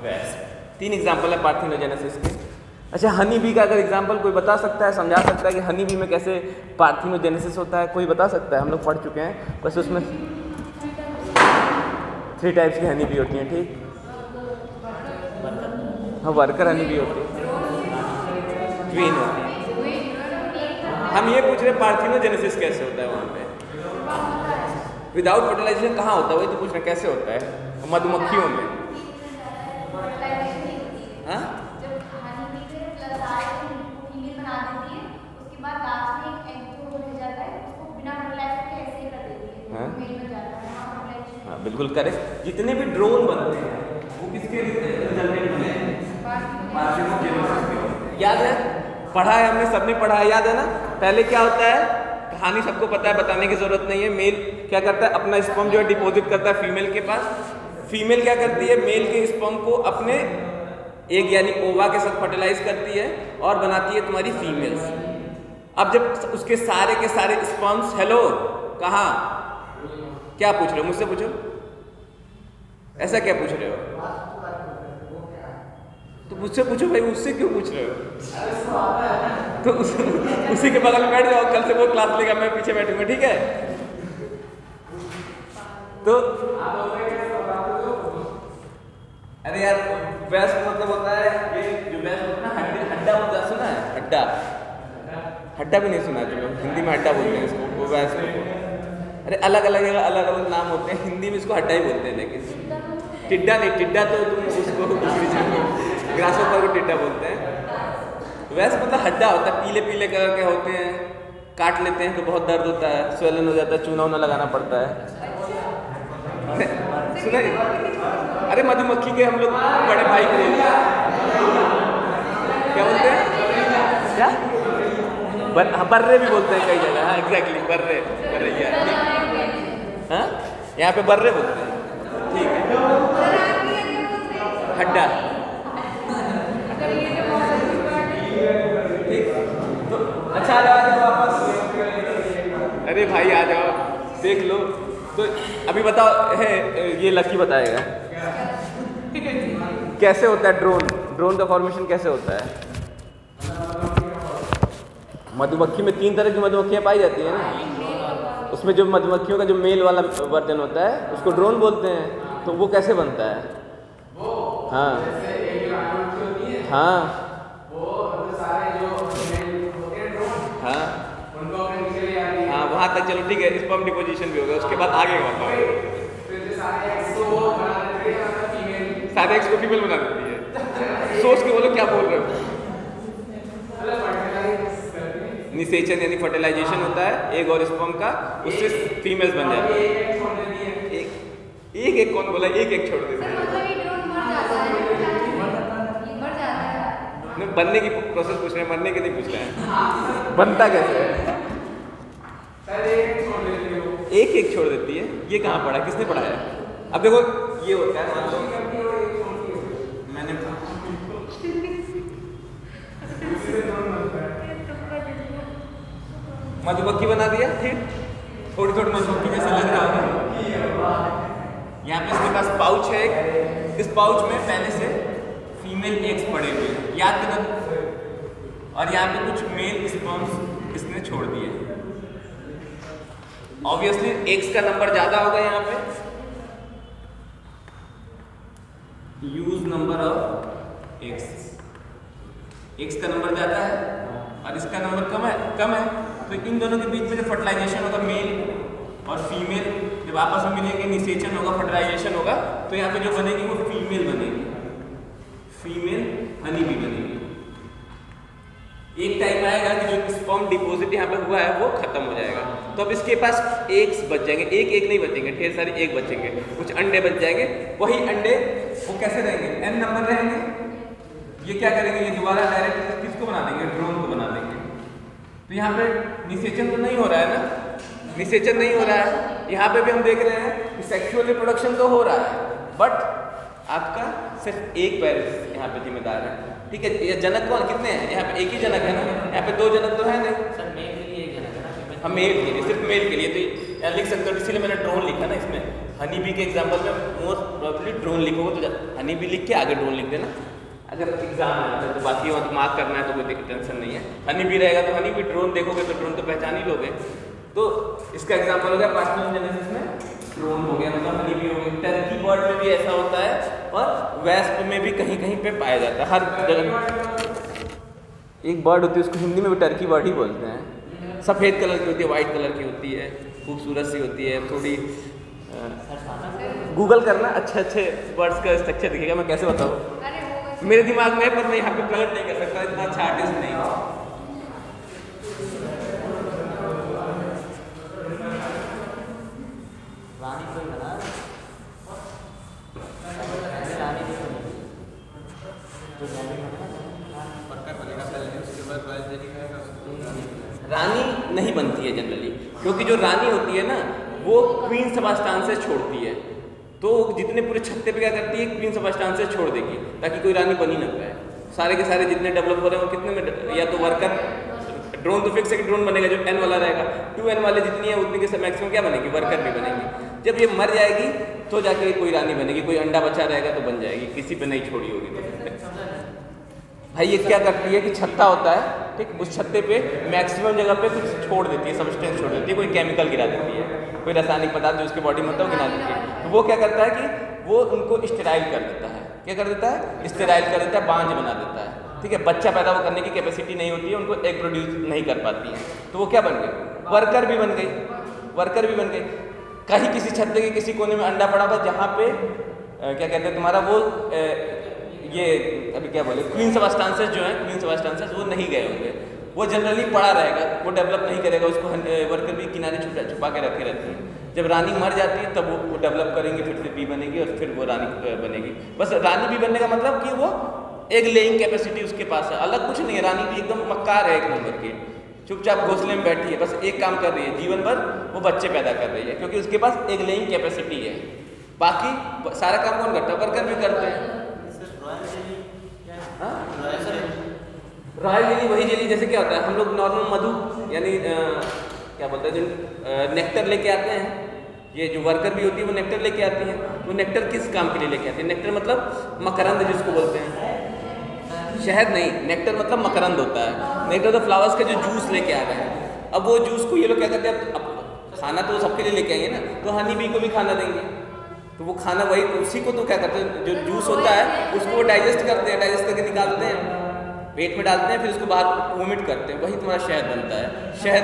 वेस्प। 3 एग्जांपल है पार्थिनोजेनेसिस के। अच्छा, हनी बी का अगर एग्जांपल कोई बता सकता है, समझा सकता है कि हनी बी में कैसे पार्थिनोजेनेसिस होता है, कोई बता सकता है? हम लोग पढ़ चुके हैं, बस उसमें 3 टाइप्स की हनी बी होती हैं, ठीक? हाँ, वर्कर हनी बी होती है, क्वीन होती है। हम ये पूछ रहे पार्थिनोजेनेसिस कैसे होता है वहाँ पे? विदाउट फर्टिलाइजेशन कहाँ होता है, वही तो पूछ रहे कैसे होता है मधुमक्खियों में? हाँ, हाँ, बिल्कुल करेक्ट। जितने भी ड्रोन बनते हैं वो किसके रिजल्टेंट बने हैं? पार्थिनोजेनेसिस के। याद है, पढ़ा है हमने, सबने पढ़ा है, याद है ना? पहले क्या होता है, कहानी सबको पता है, बताने की जरूरत नहीं है। मेल क्या करता है, अपना स्पर्म जो है डिपॉजिट करता है फीमेल के पास। फीमेल क्या करती है, मेल के स्पर्म को अपने एग यानी ओवा के साथ फर्टिलाइज करती है और बनाती है तुम्हारी फीमेल्स। अब जब उसके सारे के सारे स्पर्म्स, हेलो कहाँ, क्या पूछ रहे हो मुझसे? पूछो, ऐसा क्या पूछ रहे हो? तो मुझसे पूछो भाई, उससे क्यों पूछ रहे हो? तो उसी के बगल में बैठ जाओ, कल से वो क्लास लेगा, मैं पीछे बैठूंगा, ठीक है? तो अरे यार, वेस्ट मतलब होता है, ये जो वेस्ट होता है ना, हड्डा होता है, सुना है? हड्डा, हड्डा भी नहीं सुना जो हिंदी में हड्डा बोलते हैं इसको, वो वेस्ट को। अरे अलग अलग नाम होते हैं, हिंदी में इसको हड्डा ही बोलते हैं, लेकिन टिड्डा नहीं। टिड्डा तो तुम उसको ग्रासहोपर को टिड्डा बोलते हैं। वेस्ट मतलब हड्डा होता है, पीले पीले कलर के होते हैं, काट लेते हैं तो बहुत दर्द होता है, स्वेलन हो जाता है, चूना उना लगाना पड़ता है। सुना? अरे मधुमक्खी के हम लोग बड़े भाई को क्या बोलते हैं? क्या? बर्रे भी बोलते हैं कई जगह। हाँ, एग्जैक्टली, बर्रे, बर्रैया। हाँ, यहाँ पे बर्रे बोलते हैं, ठीक है? हड्डा, ठीक। तो अच्छा, आ जाओ वापस। अरे भाई आ जाओ, देख लो। तो अभी बताओ, है ये लकी बताएगा कैसे होता है ड्रोन। ड्रोन का फॉर्मेशन कैसे होता है? मधुमक्खी में 3 तरह की मधुमक्खियाँ पाई जाती है ना, उसमें जो मधुमक्खियों का जो मेल वाला वर्जन होता है उसको ड्रोन बोलते हैं। तो वो कैसे बनता है? हाँ हाँ हाँ हाँ, वहाँ तक चलो, ठीक है, स्पर्म डिपोजिशन भी होगा, उसके बाद आगे बताओ। सारे एक्स को फीमेल बना देती है। सोच के बोलो क्या बोल रहे हो? निषेचन यानी फर्टिलाइजेशन होता है एग और स्पर्म का, उससे फीमेल्स बन जाती है। एक कौन बोला? एक छोड़ देते हैं। बनने की प्रोसेस पूछ रहे हैं, मरने की नहीं पूछ रहे हैं। बनता कैसे है? एक छोड़ देती है। ये कहाँ पढ़ा, किसने पढ़ाया? अब देखो, ये होता है, मान लो मैंने मधुमक्खी बना दिया, ठीक, थोड़ी थोड़ी मधुमक्खी जैसा लग रहा होगा। यहाँ पे इसके पास पाउच है, इस पाउच में पहले से फीमेल एग्स पड़े हुए, याद करना। और यहाँ पे कुछ मेल स्पर्म्स इसने छोड़ दिए। ऑब्वियसली एग्स का नंबर ज्यादा होगा यहाँ पे, यूज नंबर ऑफ एग्स का नंबर ज्यादा है और इसका नंबर कम है। तो इन दोनों के बीच में जो फर्टिलाइजेशन होगा, मेल और फीमेल जब आपस में मिलेंगे, निषेचन होगा, फर्टिलाइजेशन होगा, तो यहाँ पे जो बनेगी वो फीमेल बनेगी, फीमेल हनी बी बनेगी। एक टाइम आएगा कि जो स्पर्म डिपॉजिट यहाँ पे हुआ है वो खत्म हो जाएगा, तो अब इसके पास एग्स बच जाएंगे। एक नहीं बचेंगे, ढेर सारे एग बचेंगे, कुछ अंडे बच जाएंगे। वही अंडे वो कैसे रहेंगे? n नंबर रहेंगे। ये क्या करेंगे? ये दोबारा डायरेक्ट किसको बना देंगे? ड्रोन को बना देंगे। तो यहाँ पे निषेचन तो नहीं हो रहा है ना, निषेचन नहीं हो रहा है। यहाँ पे भी हम देख रहे हैं कि सेक्सुअल रिप्रोडक्शन तो हो रहा है, बट आपका सिर्फ एक पैर यहाँ पे जिम्मेदार है, ठीक है। ये जनक कौन, कितने हैं यहाँ पे? एक ही जनक है ना, यहाँ पे 2 जनक तो है नहीं। सर मेल के लिए एक जनक है ना? हाँ मेल के लिए, सिर्फ मेल के लिए, तो यहाँ लिख सकते हो, इसीलिए मैंने ड्रोन लिखा ना इसमें। हनी बी के एग्जाम्पल में मोस्ट प्रॉब्ली ड्रोन लिखोगे तो हनी बी लिख के आगे ड्रोन लिख देना, अगर एग्जाम है तो। बाकी वहाँ तो मार्क करना है तो कोई टेंशन नहीं है। हनी बी रहेगा तो हनी बी, ड्रोन देखोगे तो ड्रोन तो पहचान ही लोगे। तो इसका एग्जाम्पल हो गया पार्थेनोजेनेसिस में ड्रोन हो गया, मतलब हनी बी हो गया। टर्की बर्ड में भी ऐसा होता है और वेस्प में भी कहीं कहीं पे पाया जाता है, हर जगह। एक बर्ड होती है उसको हिंदी में भी टर्की बर्ड ही बोलते हैं, सफ़ेद कलर की होती है, वाइट कलर की होती है, खूबसूरत सी होती है थोड़ी। गूगल करना, अच्छे अच्छे बर्ड्स का स्ट्रक्चर दिखेगा, मैं कैसे बताऊँ, मेरे दिमाग में है पर मैं यहाँ पे प्रकट नहीं कर सकता, इतना अच्छा आर्टिस्ट नहीं हूँ। रानी नहीं बनती है जनरली, क्योंकि जो रानी होती है ना वो क्वीन सबस्टांस से छोड़ती है, तो जितने पूरे छत्ते पे क्या करती है, क्वीन सबस्टांस से छोड़ देगी ताकि कोई रानी बनी ना पाए। सारे के सारे जितने डेवलप हो रहे हैं वो कितने में, या तो वर्कर ड्रोन तो फिक्स है कि ड्रोन बनेगा जो n वाला रहेगा, 2n वाले जितनी है उतनी के मैक्सिमम क्या बनेगी, वर्कर भी बनेगी। जब ये मर जाएगी तो जाके कोई रानी बनेगी, कोई अंडा बचा रहेगा तो बन जाएगी, किसी पे नहीं छोड़ी होगी तो। भाई ये क्या करती है कि छत्ता होता है, ठीक, उस छत्ते पे मैक्सिमम जगह पे कुछ छोड़ देती है, सब्सटेंस छोड़ देती है, कोई केमिकल गिरा देती है, कोई रासायनिक पदार्थ जो उसके बॉडी में होता है वो गिरा देती है। तो वो क्या करता है कि वो उनको स्टेराइल कर देता है। क्या कर देता है? स्टेराइल कर देता है, बांझ बना देता है, ठीक है। बच्चा पैदा वो करने की कैपेसिटी नहीं होती है, उनको एग प्रोड्यूस नहीं कर पाती है, तो वो क्या बन गई, वर्कर भी बन गई, वर्कर भी बन गई। कहीं किसी छत्ते के किसी कोने में अंडा पड़ा हुआ जहाँ पे क्या कहते हैं तुम्हारा वो ये अभी क्या बोले, क्वीन सबस्टांसेस जो है, क्वीन सबस्टांसेस वो नहीं गए होंगे, वो जनरली पड़ा रहेगा, वो डेवलप नहीं करेगा, उसको वर्कर भी किनारे छुपा के रखे रहती है। जब रानी मर जाती है तब वो डेवलप करेंगे, फिर से बी बनेगी और फिर वो रानी बनेगी। बस रानी भी बनने का मतलब कि वो एग लेइंग कैपेसिटी उसके पास है, अलग कुछ नहीं है। रानी भी एकदम मक्कार है, एक नंबर की, चुपचाप घोंसले में बैठी है, बस एक काम कर रही है, जीवन भर वो बच्चे पैदा कर रही है, क्योंकि उसके पास एग लेइंग कैपेसिटी है। बाकी सारा काम कौन करता है? वर्कर भी करते हैं। रॉयल जेली वही जेली, जैसे क्या होता है, हम लोग नॉर्मल मधु यानी क्या बोलते हैं, जो नेक्टर लेके आते हैं, ये जो वर्कर भी होती है वो नेक्टर लेके आती है। वो नेक्टर किस काम के लिए लेके आती है? नेक्टर मतलब मकरंद जिसको बोलते हैं, शहद नहीं, नेक्टर मतलब मकरंद होता है। नेक्टर तो फ्लावर्स का जो जूस लेके आ रहे हैं। अब वो जूस को ये लोग क्या करते हैं, अब खाना तो सबके लिए लेके आएंगे ना, तो हनी बी को भी खाना देंगे, तो वो खाना वही उसी को तो क्या करते हैं, जो जूस होता है उसको वो डाइजेस्ट करते हैं, डाइजेस्ट करके निकालते हैं, पेट में डालते हैं, फिर उसको बाहर वोमिट करते हैं, वही तुम्हारा शहद बनता है, शहद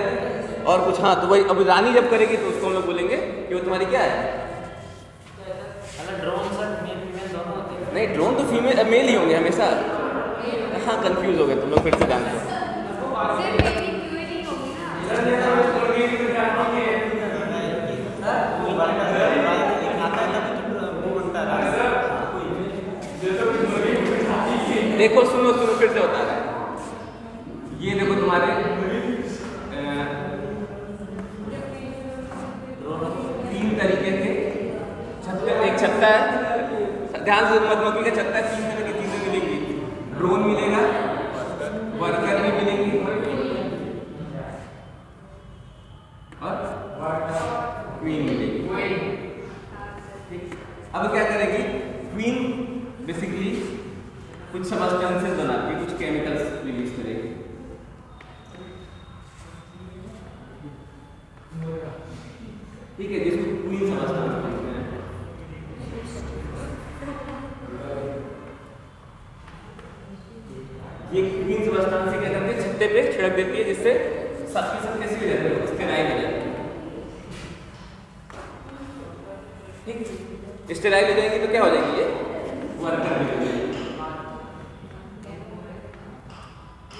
और कुछ। हाँ तो वही अब रानी जब करेगी तो उसको हम लोग बोलेंगे कि वो तुम्हारी क्या है। ड्रोन सर मेल फीमेल दोनों होते हैं? नहीं, ड्रोन तो फीमेल मेल ही होंगे हमेशा। हाँ कंफ्यूज हो गए तुम लोग, फिर से जानते हो। देखो सुनो सुनो, फिर से बता रहा है। ये देखो तुम्हारे 3 तरीके के छत्ते, एक छत्ता है, ध्यान से मधुमक्खी का छत्ता है, 3 तरह की चीजें मिलेंगी, ड्रोन मिलेगा, वर्कर भी मिलेंगी और क्वीन मिलेगी। अब क्या करेगी क्वीन, बेसिकली कुछ सबस्टेंसेस बनाती है, कुछ केमिकल्स रिलीज करेगी, ठीक है, जिसको क्वीन सबस्टेंस बोलते हैं। ये क्वीन सबस्टेंस से क्या करती है, छत्ते पे छिड़क देती है, जिससे सबकी सब कैसी हो जाती है, स्टेराइल हो जाती है, ठीक। स्टेराइल हो जाएगी तो क्या हो जाएगी, ये वर्कर भी हो जाएगी।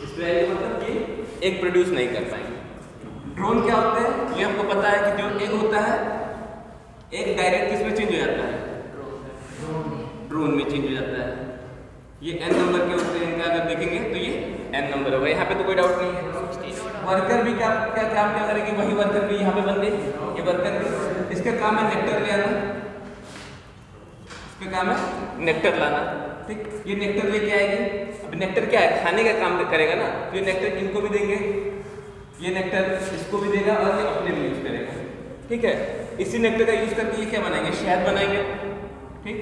स्टेराइल मतलब कि एग प्रोड्यूस नहीं कर पाएंगे। ड्रोन क्या होते हैं, ये हमको पता है कि जो एग होता है, एग डायरेक्ट किसमें चेंज हो जाता है, ड्रोन में चेंज हो जाता है। ये n नंबर के होते हैं, इनका अगर देखेंगे तो ये n नंबर होगा, यहाँ पे तो कोई डाउट नहीं है। वर्कर भी क्या करेगी, वही वर्कर भी यहाँ पे बन गई, ये वर्कर भी, इसका काम है नेक्टर ले आना, इसका काम है नेक्टर लाना। ठीक, ये नेक्टर लेके आएगी। अब नेक्टर क्या है, खाने का काम करेगा ना, तो ये नेक्टर इनको भी देंगे, ये नेक्टर इसको भी देगा और ये अपने भी यूज करेगा। ठीक है, इसी नेक्टर का यूज करके ये क्या बनाएंगे, शहद बनाएंगे। ठीक,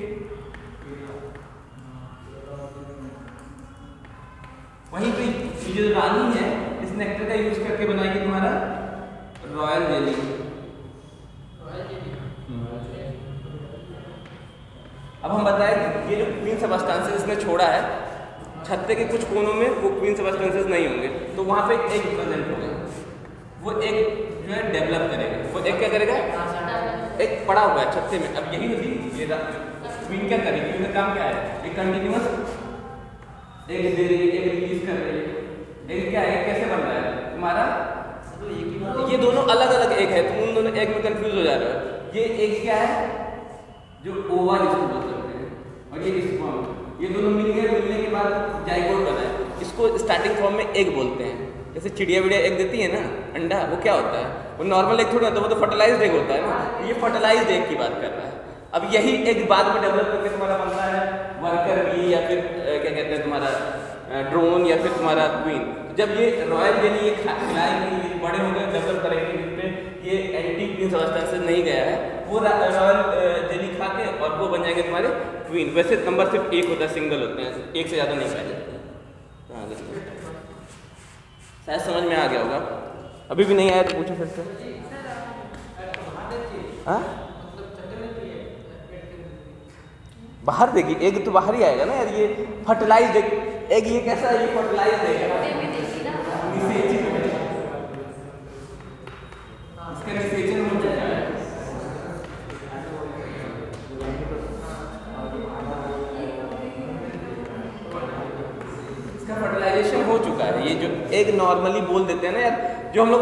वहीं पे ये जो रानी है इस नेक्टर का यूज करके बनाएगी तुम्हारा रॉयल जेली। अब हम बताएं ये जो क्वीन सबस्टेंसेस इसने छोड़ा है, छत्ते के कुछ कोनों में वो क्वीन सबस्टेंसेस नहीं होंगे, तो वहां पे एक प्रेजेंट होगा, वो एक जो है डेवलप करेगा। वो एक क्या करेगा, एक पड़ा हुआ है छत्ते में। अब यही होगी ये क्वीन क्या करेगी, क्वीन का काम क्या है, एक कंटिन्यूअस एक दे रही है, एक रिलीज कर रही है। एक क्या है, कैसे बन रहा है तुम्हारा, ये दोनों अलग अलग एक है, तुम उन दोनों एक में कंफ्यूज हो जा रहे हो। ये एक क्या है जो ओवा जिसको बोल सकते हैं, और ये स्पर्म, ये दोनों मिल गए, मिलने के बाद जाइगोट बना है। इसको स्टार्टिंग फॉर्म में एग बोलते हैं। जैसे चिड़िया विड़िया एग देती है ना, अंडा, वो क्या होता है, वो नॉर्मल एग थोड़ा होता है, वो तो फर्टिलाइज्ड एग होता है ना। ये फर्टिलाइज्ड एग की बात कर रहा है। अब यही एग बाद में डेवलप करके तुम्हारा बनता है वर्कर बी, या फिर क्या कहते हैं तुम्हारा ड्रोन, या फिर तुम्हारा क्वीन। जब ये रॉयल जेली ये खिलाएंगे, ये बड़े हो गए, डेवलप करेंगे, जिसमें ये एंटी क्वीन सबस्टेंसेस नहीं गया है, वो रॉयल जेली खा के और वो बन जाएंगे तुम्हारे क्वीन। वैसे नंबर सिर्फ एक होता है, सिंगल होते हैं, एक से ज़्यादा नहीं पाए जाते। शायद समझ में आ गया होगा, अभी भी नहीं आया तो पूछो फिर से। हाँ, बाहर देखिए, एग तो बाहर ही आएगा ना यार, ये फर्टिलाइज्ड एग, ये कैसा है, ये फर्टिलाइज्ड एग है, इसका निषेचन हो चुका है। इसका फर्टिलाइजेशन हो चुका है। ये जो एग नॉर्मली बोल देते हैं ना यार, जो हम लोग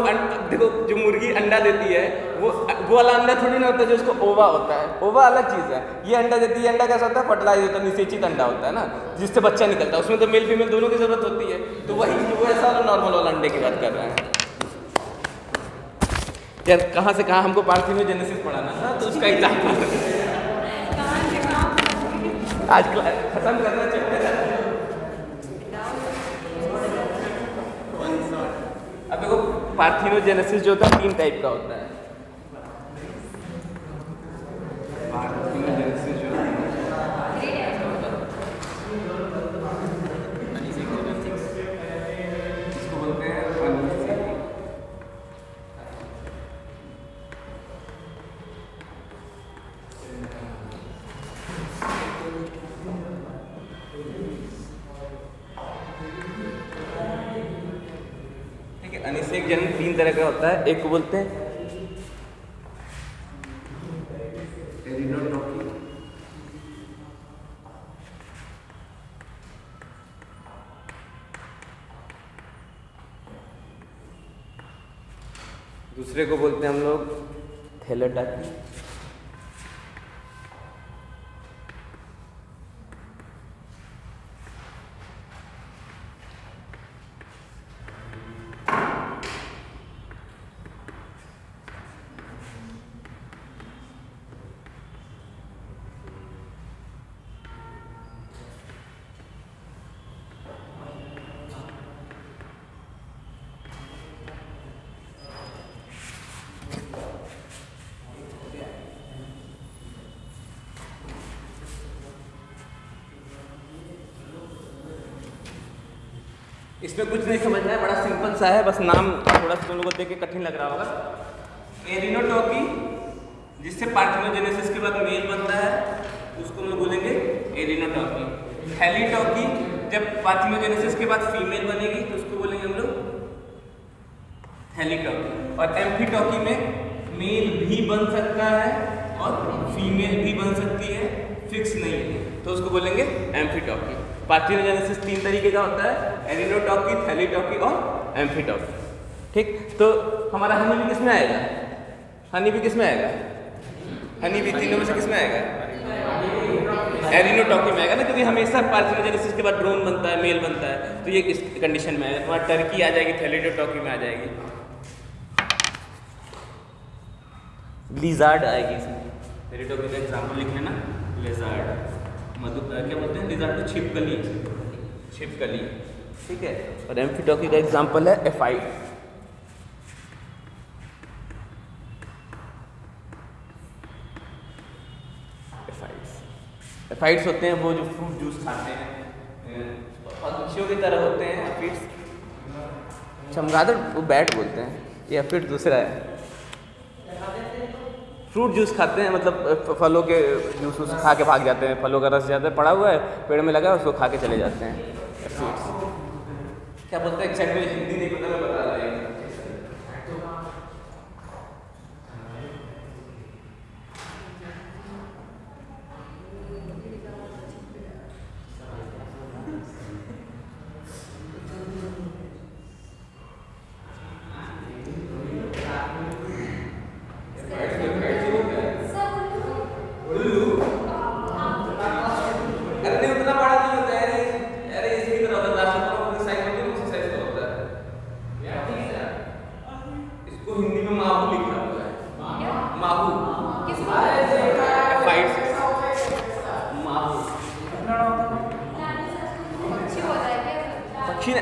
देखो, जो मुर्गी अंडा देती है वो वाला अंडा थोड़ी ना होता है जो उसको ओवा होता है, ओवा अलग चीज़ है। ये अंडा देती है, अंडा कैसा होता है, फर्टिलाइज होता है, निषेचित अंडा होता है ना, जिससे बच्चा निकलता है, उसमें तो मेल फीमेल दोनों की जरूरत होती है। तो वही वो ऐसा नॉर्मल वाला अंडे की बात कर रहे हैं यार। कहाँ से कहाँ हमको पार्थिनोजेनेसिस पढ़ाना था, तो उसका एग्जाम्पल आज खत्म करना चाहिए। अब देखो, पार्थिनोजेनेसिस जो होता है 3 टाइप का होता है। पार्थिनोजेनेसिस जो इसको बोलते हैं अनुसेक। अनिषेक जन्म 3 तरह का होता है। एक को बोलते हैं एरिनोटॉकी, दूसरे को बोलते हैं हम लोग थैलेटाकी, इसमें कुछ नहीं समझना है, बड़ा सिंपल सा है, बस नाम थोड़ा सा तुम लोगों को देख के कठिन लग रहा होगा। एरिनोटॉकी, जिससे पार्थिनोजेनेसिस के बाद मेल बनता है, उसको हम लोग बोलेंगे एरिनोटॉकी। थैलीटॉकी, जब पार्थिनोजेनेसिस के बाद फीमेल बनेगी तो उसको बोलेंगे हम लोग थैलीटॉकी। और एम्फीटॉकी में मेल भी बन सकता है और फीमेल भी बन सकती है, फिक्स नहीं है, तो उसको बोलेंगे एम्फीटॉकी। पार्थिनोजेनेसिस 3 तरीके का होता है, एरिनोटॉकी, थैलीटॉकी और एम्फीटॉकी। ठीक, तो हमारा हनी भी किस में आएगा, हनी भी किस में आएगा, हनी भी तीनों में से किस में आएगा, एरिनोटॉकी में आएगा ना, क्योंकि हमेशा पार्थिनोजेनेसिस के बाद ड्रोन बनता है, मेल बनता है, तो ये इस कंडीशन में आएगा। तुम्हारा टर्की आ जाएगी, थैलीटॉकी में आ जाएगी, लिजार्ड आएगी इसमें। थैलीटॉकी का एग्जाम्पल लिख लेना, लिजार्ड। क्या बोलते हैं, these are to छिपकली, छिपकली, ठीक है। और एम्फीटॉकी का एग्जाम्पल है एफाइड। एफाइड्स होते हैं वो जो फ्रूट जूस खाते हैं, पक्षियों की तरह होते हैं एफिड्स। चमगादड़ वो बैट बोलते हैं, ये एफिड दूसरा है। फ्रूट जूस खाते हैं, मतलब फलों के जूस खा के भाग जाते हैं, फलों का रस ज़्यादा पड़ा हुआ है पेड़ में लगा है उसको खा के चले जाते हैं, एफिड्स। क्या बोलते हैं एग्जैक्टली हिंदी नहीं पता, मैं बता रहा हूँ।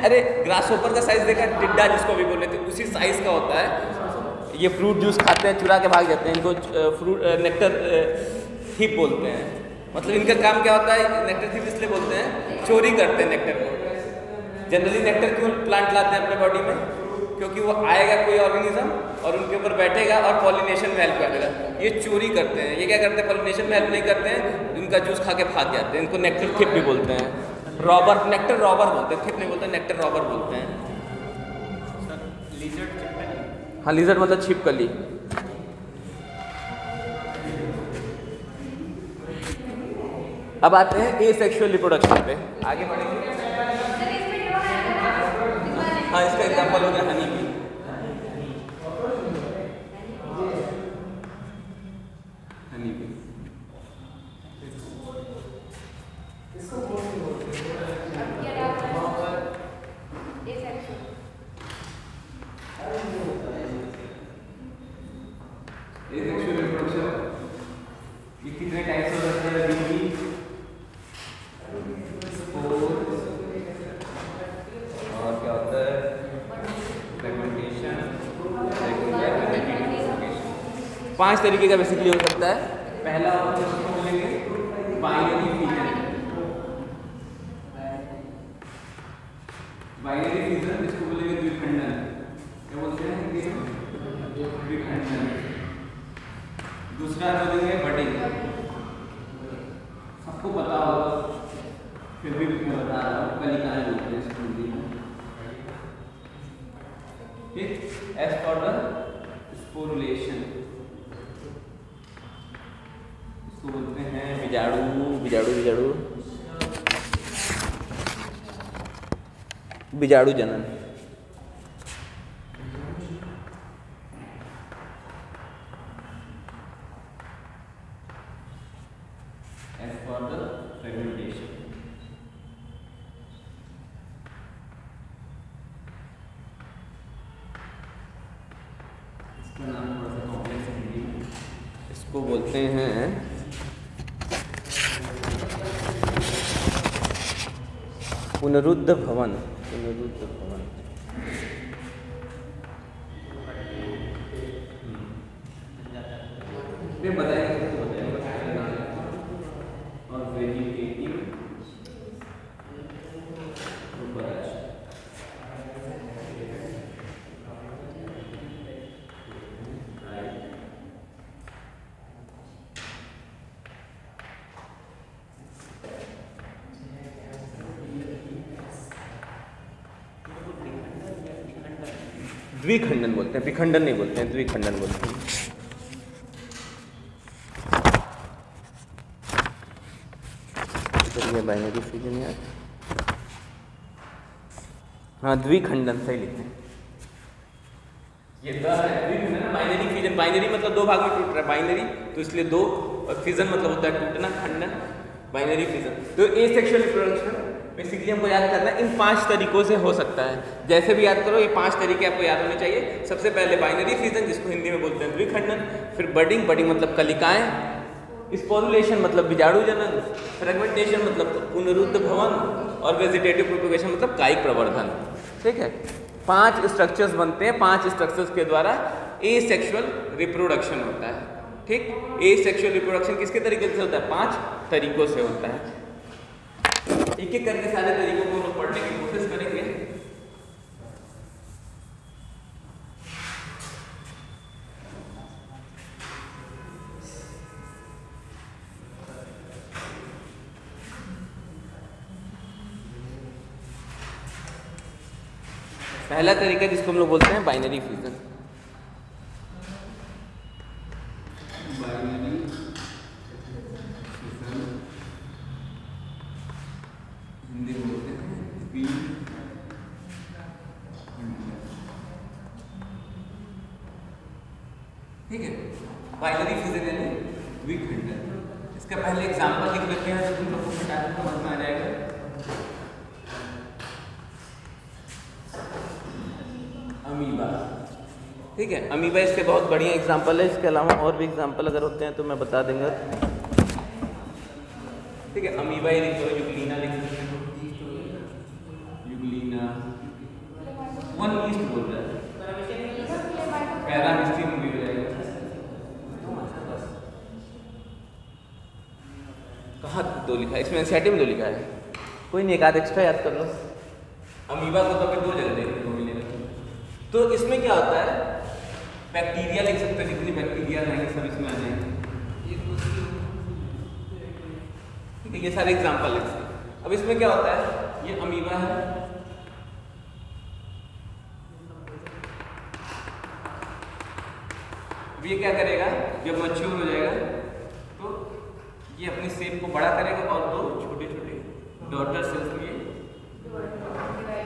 अरे ग्रासहोपर का साइज देखा, टिड्डा जिसको भी बोल रहे थे, उसी साइज का होता है। ये फ्रूट जूस खाते हैं, चुरा के भाग जाते हैं, इनको फ्रूट नेक्टर थिप बोलते हैं। मतलब इनका काम क्या होता है, नेक्टर थिप इसलिए बोलते हैं, चोरी करते हैं नेक्टर को। जनरली नेक्टर क्यों प्लांट लाते हैं अपने बॉडी में, क्योंकि वो आएगा कोई ऑर्गेनिज्म और उनके ऊपर बैठेगा और पॉलिनेशन में हेल्प करेगा। ये चोरी करते हैं, ये क्या करते हैं, पॉलिनेशन में हेल्प नहीं करते हैं, इनका जूस खा के भाग जाते हैं। इनको नेक्टर थिप भी बोलते हैं, रॉबर, नेक्टर रॉबर बोलते हैं, थिप नहीं बोलते, नेक्टर रॉबर बोलते हैं। लिजर्ड छिपकली, हाँ लिजर्ड मतलब छिपकली। अब आते हैं एसेक्सुअल रिप्रोडक्शन पे, आगे बढ़ेंगे। हाँ इसका एग्जांपल हो गया हनी बी। हनी बी कितने टाइप्स हो सकते हैं, और क्या होता है, फ्रेगमेंटेशन, 5 तरीके का बेसिकली हो सकता है। पहला बोलेंगे बाइनरी फ्यूजन, बाइनरी फ्यूजन इसको बोलेंगे द्विखंडन। क्या बोलते हैं हिंदी में, द्विखंडन। दूसरा बोलेंगे बडिंग, सबको पता होगा फिर भी मैं बता रहा हूँ, कलिकाएं बोलते हैं इसको हिंदी में, ठीक। एज फॉर द स्पोरुलेशन, इसको बोलते हैं बीजाणु, बीजाणु बीजाणु बीजाणु जनन। As for the fragmentation, इसका नाम थोड़ा सा कॉम्प्लेक्स है हिंदी में, इसको बोलते हैं पुनरुद्ध भवन, पुनरुद्ध भवन। बताइए और वेजिटेटिव द्विखंडन बोलते हैं, विखंडन नहीं बोलते हैं, द्विखंडन बोलते हैं। तो ये बाइनरी फ्यूजन यार, हाँ द्विखंडन सही लिखते हैं। ये द्विखंडन है, बाइनरी फ्यूजन, बाइनरी मतलब 2 भाग में टूट रहा है, बाइनरी तो इसलिए 2, और फ्यूजन मतलब होता है टूटना, खंडन, बाइनरी फ्यूजन। तो एसेक्सुअल रिप्रोडक्शन बेसिकली हमको याद करना है, इन 5 तरीकों से हो सकता है। जैसे भी याद करो, ये 5 तरीके आपको याद होने चाहिए। सबसे पहले बाइनरी फ्यूजन, जिसको हिंदी में बोलते हैं द्विखंडन, फिर बडिंग, बडिंग मतलब कलिकाएं, स्पोरुलेशन मतलब बीजाणु जनन, फ्रेगमेंटेशन मतलब पुनरुद्ध भवन, और वेजिटेटिव प्रोपगेशन मतलब कायिक प्रवर्धन। ठीक है, 5 स्ट्रक्चर्स बनते हैं, 5 स्ट्रक्चर्स के द्वारा एसेक्सुअल रिप्रोडक्शन होता है। ठीक, एसेक्सुअल रिप्रोडक्शन किसके तरीके से होता है? 5 तरीकों से होता है। एक एक करके सारे तरीकों को हम लोग पढ़ने की कोशिश करेंगे। पहला तरीका जिसको हम लोग बोलते हैं बाइनरी फ्यूजन। ठीक है, बाइनरी फ्यूजन यानी विखंडन। इसका पहले एग्जांपल लिख लेते हैं तो तुम लोग को फटाफट समझ में आ जाएगा। अमीबा। ठीक है, अमीबा इसके बहुत बढ़िया एग्जांपल है। इसके अलावा और भी एग्जांपल अगर होते हैं तो मैं बता दूंगा। ठीक है, अमीबा ही लिख दो, यूग्लिना लिख सकते हो, यूग्लिना। वन ईस्ट बोल रहा है, पैरामिस्टीन भी हो जाएगा। कहाँ 2 लिखा है? इसमें एनसीईआरटी में 2 लिखा है, कोई नहीं, एक आध एक्स्ट्रा याद कर लो। अमीबा को तो फिर 2 जगह देखने को मिलेगा। तो इसमें क्या होता है? बैक्टीरिया लिख सकते हैं, जितनी बैक्टीरिया रहेंगे सब इसमें आ जाएंगे। ठीक है, ये सारे एग्जांपल लिख सकते हैं। अब इसमें क्या होता है? ये अमीबा है, अब ये क्या करेगा? जब मैच्योर हो जाएगा तो ये अपनी शेप को बड़ा करेगा और 2 छोटे छोटे डॉटर सेल्स में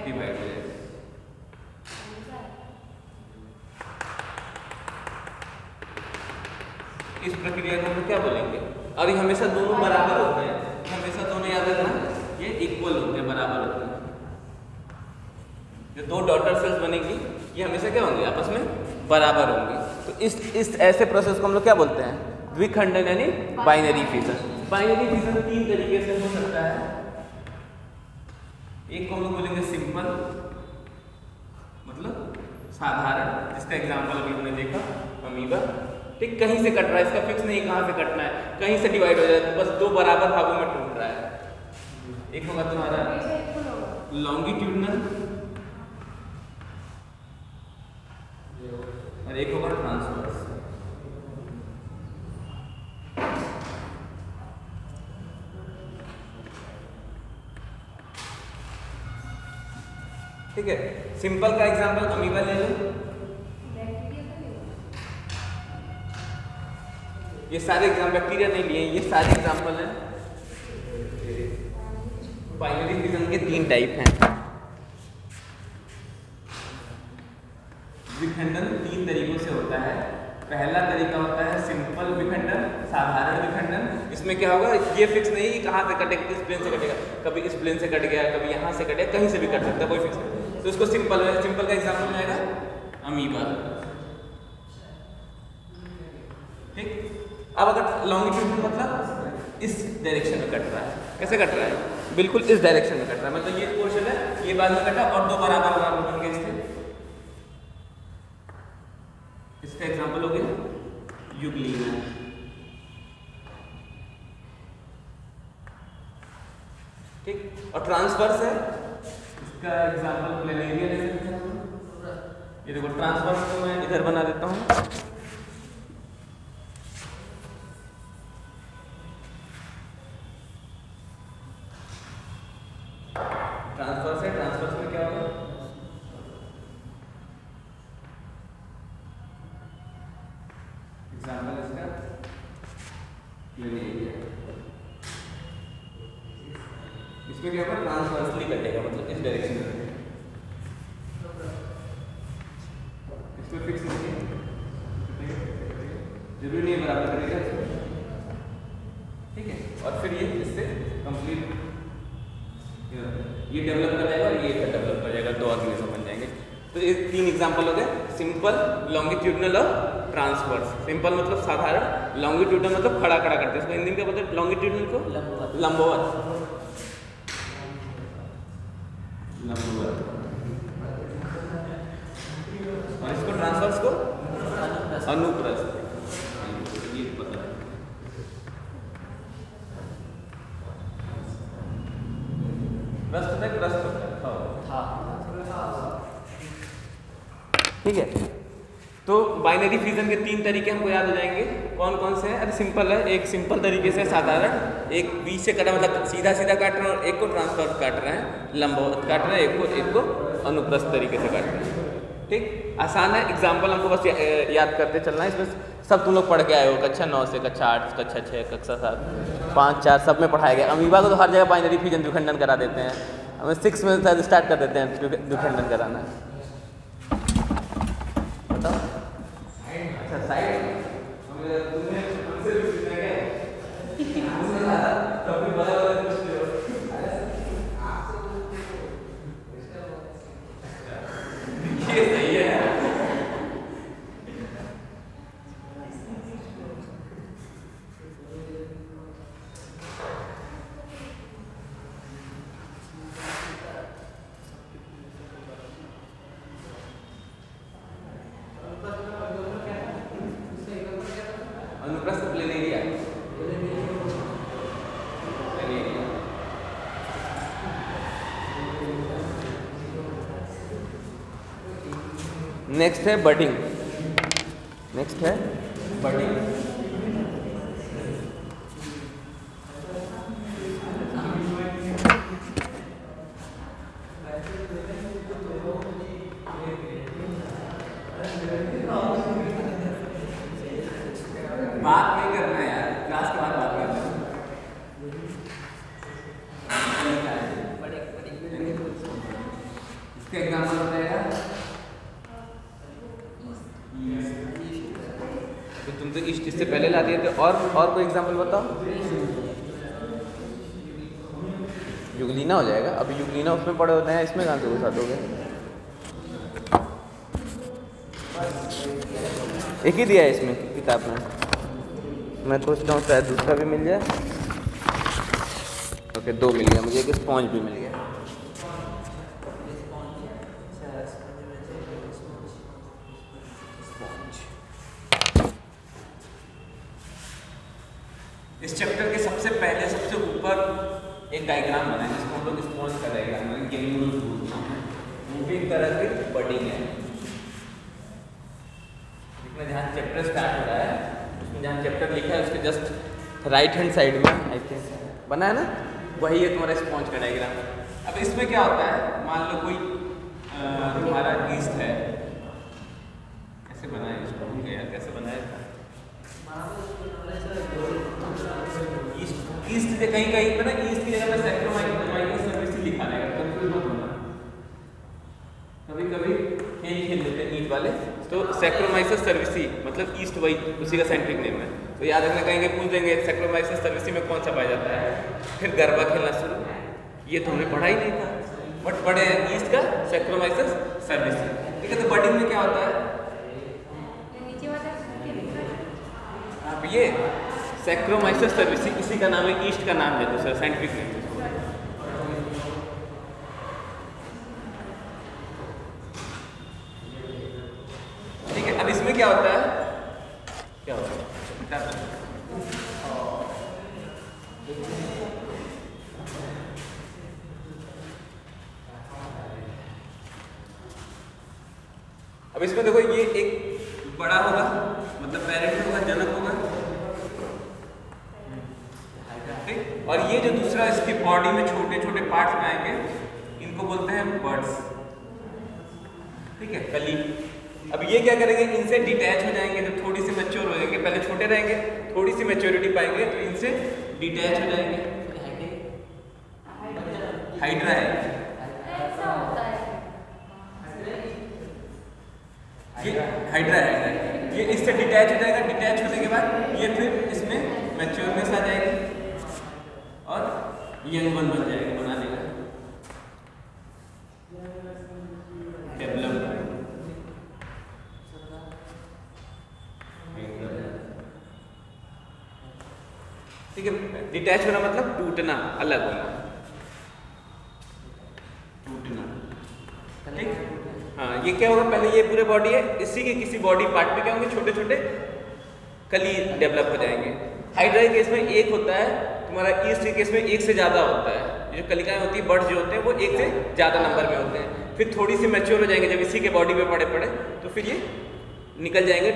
डिवाइड हो जाएगा। इस प्रक्रिया को हम क्या बोलेंगे? और ये हमेशा दोनों बराबर होते हैं, हमेशा दोनों याद रखना, ये इक्वल होते हैं, बराबर होते हैं। जो 2 डॉटर सेल्स बनेगी ये हमेशा क्या होंगे? आपस में बराबर होंगी। तो इस ऐसे प्रोसेस को हम लोग क्या बोलते हैं? द्विखंडन यानी बाइनरी फ्यूजन। बाइनरी फ्यूजन 3 तरीके से हो सकता है। एक को हम लोग बोलेंगे सिंपल, मतलब साधारण, जिसका एग्जांपल अभी हमने देखा अमीबा। ठीक, कहीं से कट रहा है, इसका फिक्स नहीं कहाँ से कटना है, कहीं से डिवाइड हो जाए तो बस 2 बराबर भागों में टूट रहा है। एक होगा तुम्हारा लॉन्गिट्यूडनल और एक होगा ट्रांसवर्स। ठीक है, सिंपल का एग्जांपल अमीबा ले लो। ये सारे एग्जाम बैक्टीरिया नहीं लिए, ये सारे एग्जांपल हैं। बाइनरी फ्यूजन के 3 टाइप हैं। विखंडन 3 तरीकों से होता है। पहला तरीका होता है सिंपल विखंडन, साधारण विखंडन। इसमें क्या होगा? ये फिक्स नहीं कि कहाँ से कटेगा, किस प्लेन से कटेगा, कभी इस प्लेन से कट गया, कभी यहाँ से कटेगा, कहीं से भी कट सकता है, कोई फिक्स नहीं। तो इसको सिंपल का एग्जांपल में आएगा अमीबा। ठीक, अब अगर लॉन्गिट्यूड मतलब इस डायरेक्शन में कट रहा है, कैसे कट रहा है? बिल्कुल इस डायरेक्शन में कट रहा है, मतलब ये पोर्शन है, ये बाद में कटा और 2 बराबर बन गए इसके। इसका एग्जांपल हो गया यूग्लिना। ठीक, और ट्रांसवर्स है, इसका एग्जांपल प्लेनेरिया ले सकते हैं। ये देखो ट्रांसवर्स को मैं इधर बना देता हूँ। ट्रांसवर्स है, ट्रांसवर्स में क्या होगा? एग्जांपल इसका प्लेनेरिया। इसमें क्या होगा? ट्रांसवर्सली कटेगा, मतलब इस डायरेक्शन में। इसमें फिक्स नहीं है, जरूरी नहीं है बराबर करेगा इसमें। ठीक है, और फिर ये इससे कंप्लीट ये डेवलप कर जाएगा और ये डेवलप कर जाएगा, 2 ऑर्गेनिज्म बन जाएंगे। तो ये 3 एग्जांपल हो गए, सिंपल, लॉन्गिट्यूडनल और ट्रांसवर्स। सिंपल मतलब साधारण, लॉन्गिट्यूडनल मतलब खड़ा खड़ा करते हैं, इसको हिंदी में क्या बोलते हैं? लॉन्गिट्यूडनल को लंबवत। लंबवत। लंबवत। और इसको ट्रांसवर्स को अनुप्रस्थ। अनुप्रस्थ। ये पता है। प्रस्थ होता है, प्रस्थ होता है। था। ठीक है, तो बाइनरी फ्यूजन के 3 तरीके हमको याद हो जाएंगे। कौन कौन से हैं? अरे सिंपल है, एक सिंपल तरीके से साधारण, एक बीच से कटा मतलब सीधा सीधा काट रहे हैं और एक को ट्रांसफर काट रहे हैं, लंबवत काट रहे हैं, एक को अनुप्रस्थ तरीके से काट रहे हैं। ठीक, आसान है। एग्जाम्पल हमको बस याद करते चलना है। इसमें सब तुम लोग पढ़ के आए हो, कक्षा 9 से कक्षा 8, कक्षा 6, कक्षा 7, 5, 4 सब में पढ़ाया गया। अमीबा को तो हर जगह बाइनरी फ्यूजन द्विखंडन करा देते हैं, हमें 6 में शायद स्टार्ट कर देते हैं द्विखंडन कराना। बताओ। अच्छा साइड ये सही है। अनुप्रस्थ प्लेन एरिया। नेक्स्ट है बडिंग। नेक्स्ट है बडिंग। बात नहीं करना है यार, क्लास के बाद बात करना है। इसका एग्जाम्पल बताएगा तो तुम तो ईस्ट इससे पहले ला दिए थे। और कोई एग्जाम्पल बताओ। युगलीना हो जाएगा। अभी युगलीना उसमें पढ़े होते हैं, इसमें कहाँ से घुसा दोगे? एक ही दिया है इसमें किताब में। मैं सोचता हूँ शायद दूसरा भी मिल जाए। ओके, 2 मिल गया मुझे, एक स्पॉन्ज भी मिल गया। इस चैप्टर के सबसे पहले सबसे ऊपर एक डायग्राम बना है जिसको हम लोग स्पॉन्ज का डायग्राम बोलते हैं। वो भी एक तरह की बडिंग है। इसमें जहाँ चैप्टर स्टार्ट हो रहा है, उसमें जहाँ चैप्टर लिखा है उसके जस्ट राइट हैंड साइड में आई थिंक बना है ना, वही है तुम्हारा स्पॉन्ज का डायग्राम। अब इसमें क्या होता है, मान लो कोई तुम्हारा ईस्ट है, कैसे बनाया इसको, भूल गया कैसे बनाया था। ईस्ट से कहीं कहीं पे ना ईस्ट की जगह पे सैक्रोमाइसस सर्विस लिखा रहेगा, कंफ्यूज मत होना। कभी कभी खेल लेते हैं नीट वाले, तो सैक्रोमाइसस सर्विसी मतलब ईस्ट वही उसी का साइंटिफिक नेम है। तो याद रखना, कहेंगे पूछ देंगे सैक्रोमाइसस सर्विसी में कौन सा पाया जाता है, फिर गरबा खेलना शुरू। ये तो हमने पढ़ा ही नहीं था, बट पढ़े हैं ईस्ट का सैक्रोमाइसस सर्विसी। ठीक है, तो बडिंग में क्या होता है, अब ये सैक्रोमाइसस सर्विसी इसी का नाम है, ईस्ट का नाम है दूसरा साइंटिफिक नेम। ठीक है, अब इसमें क्या होता है, क्या होता है अब इसमें देखो, ये एक बड़ा होगा मतलब पेरेंट होगा, जनक होगा, ठीक। और ये जो दूसरा इसकी बॉडी में छोटे छोटे पार्ट्स आएंगे, इनको बोलते हैं बर्ड्स। ठीक है, कली। अब ये क्या करेंगे, इनसे डिटैच हो जाएंगे जब थोड़ी सी मैच्योर हो जाएंगे। पहले छोटे रहेंगे, थोड़ी सी मैच्योरिटी पाएंगे तो इनसे डिटैच हो जाएंगे। हाइड्रा है ये, हाइड्रा है ये, इससे डिटैच हो जाएगा। डिटैच होने के बाद ये फिर इसमें मैच्योरनेस आ जाएगी और यंग वन बन जाएगा, बना देगा डेवलप। डिटैच होना मतलब टूटना, अलग होना, टूटना। ठीक, हाँ ये क्या होगा, पहले ये पूरे बॉडी है, इसी के किसी बॉडी पार्ट पे क्या होंगे, छोटे छोटे कली डेवलप हो जाएंगे। हाइड्रा के केस में एक होता है, तुम्हारा ईस्ट के केस में एक से ज़्यादा होता है। ये जो कलिकाएं होती है, बर्ड्स जो होते हैं वो एक से ज़्यादा नंबर में होते हैं। फिर थोड़ी सी मैच्योर हो जाएंगे, जब इसी के बॉडी पे पड़े तो फिर ये निकल जाएंगे,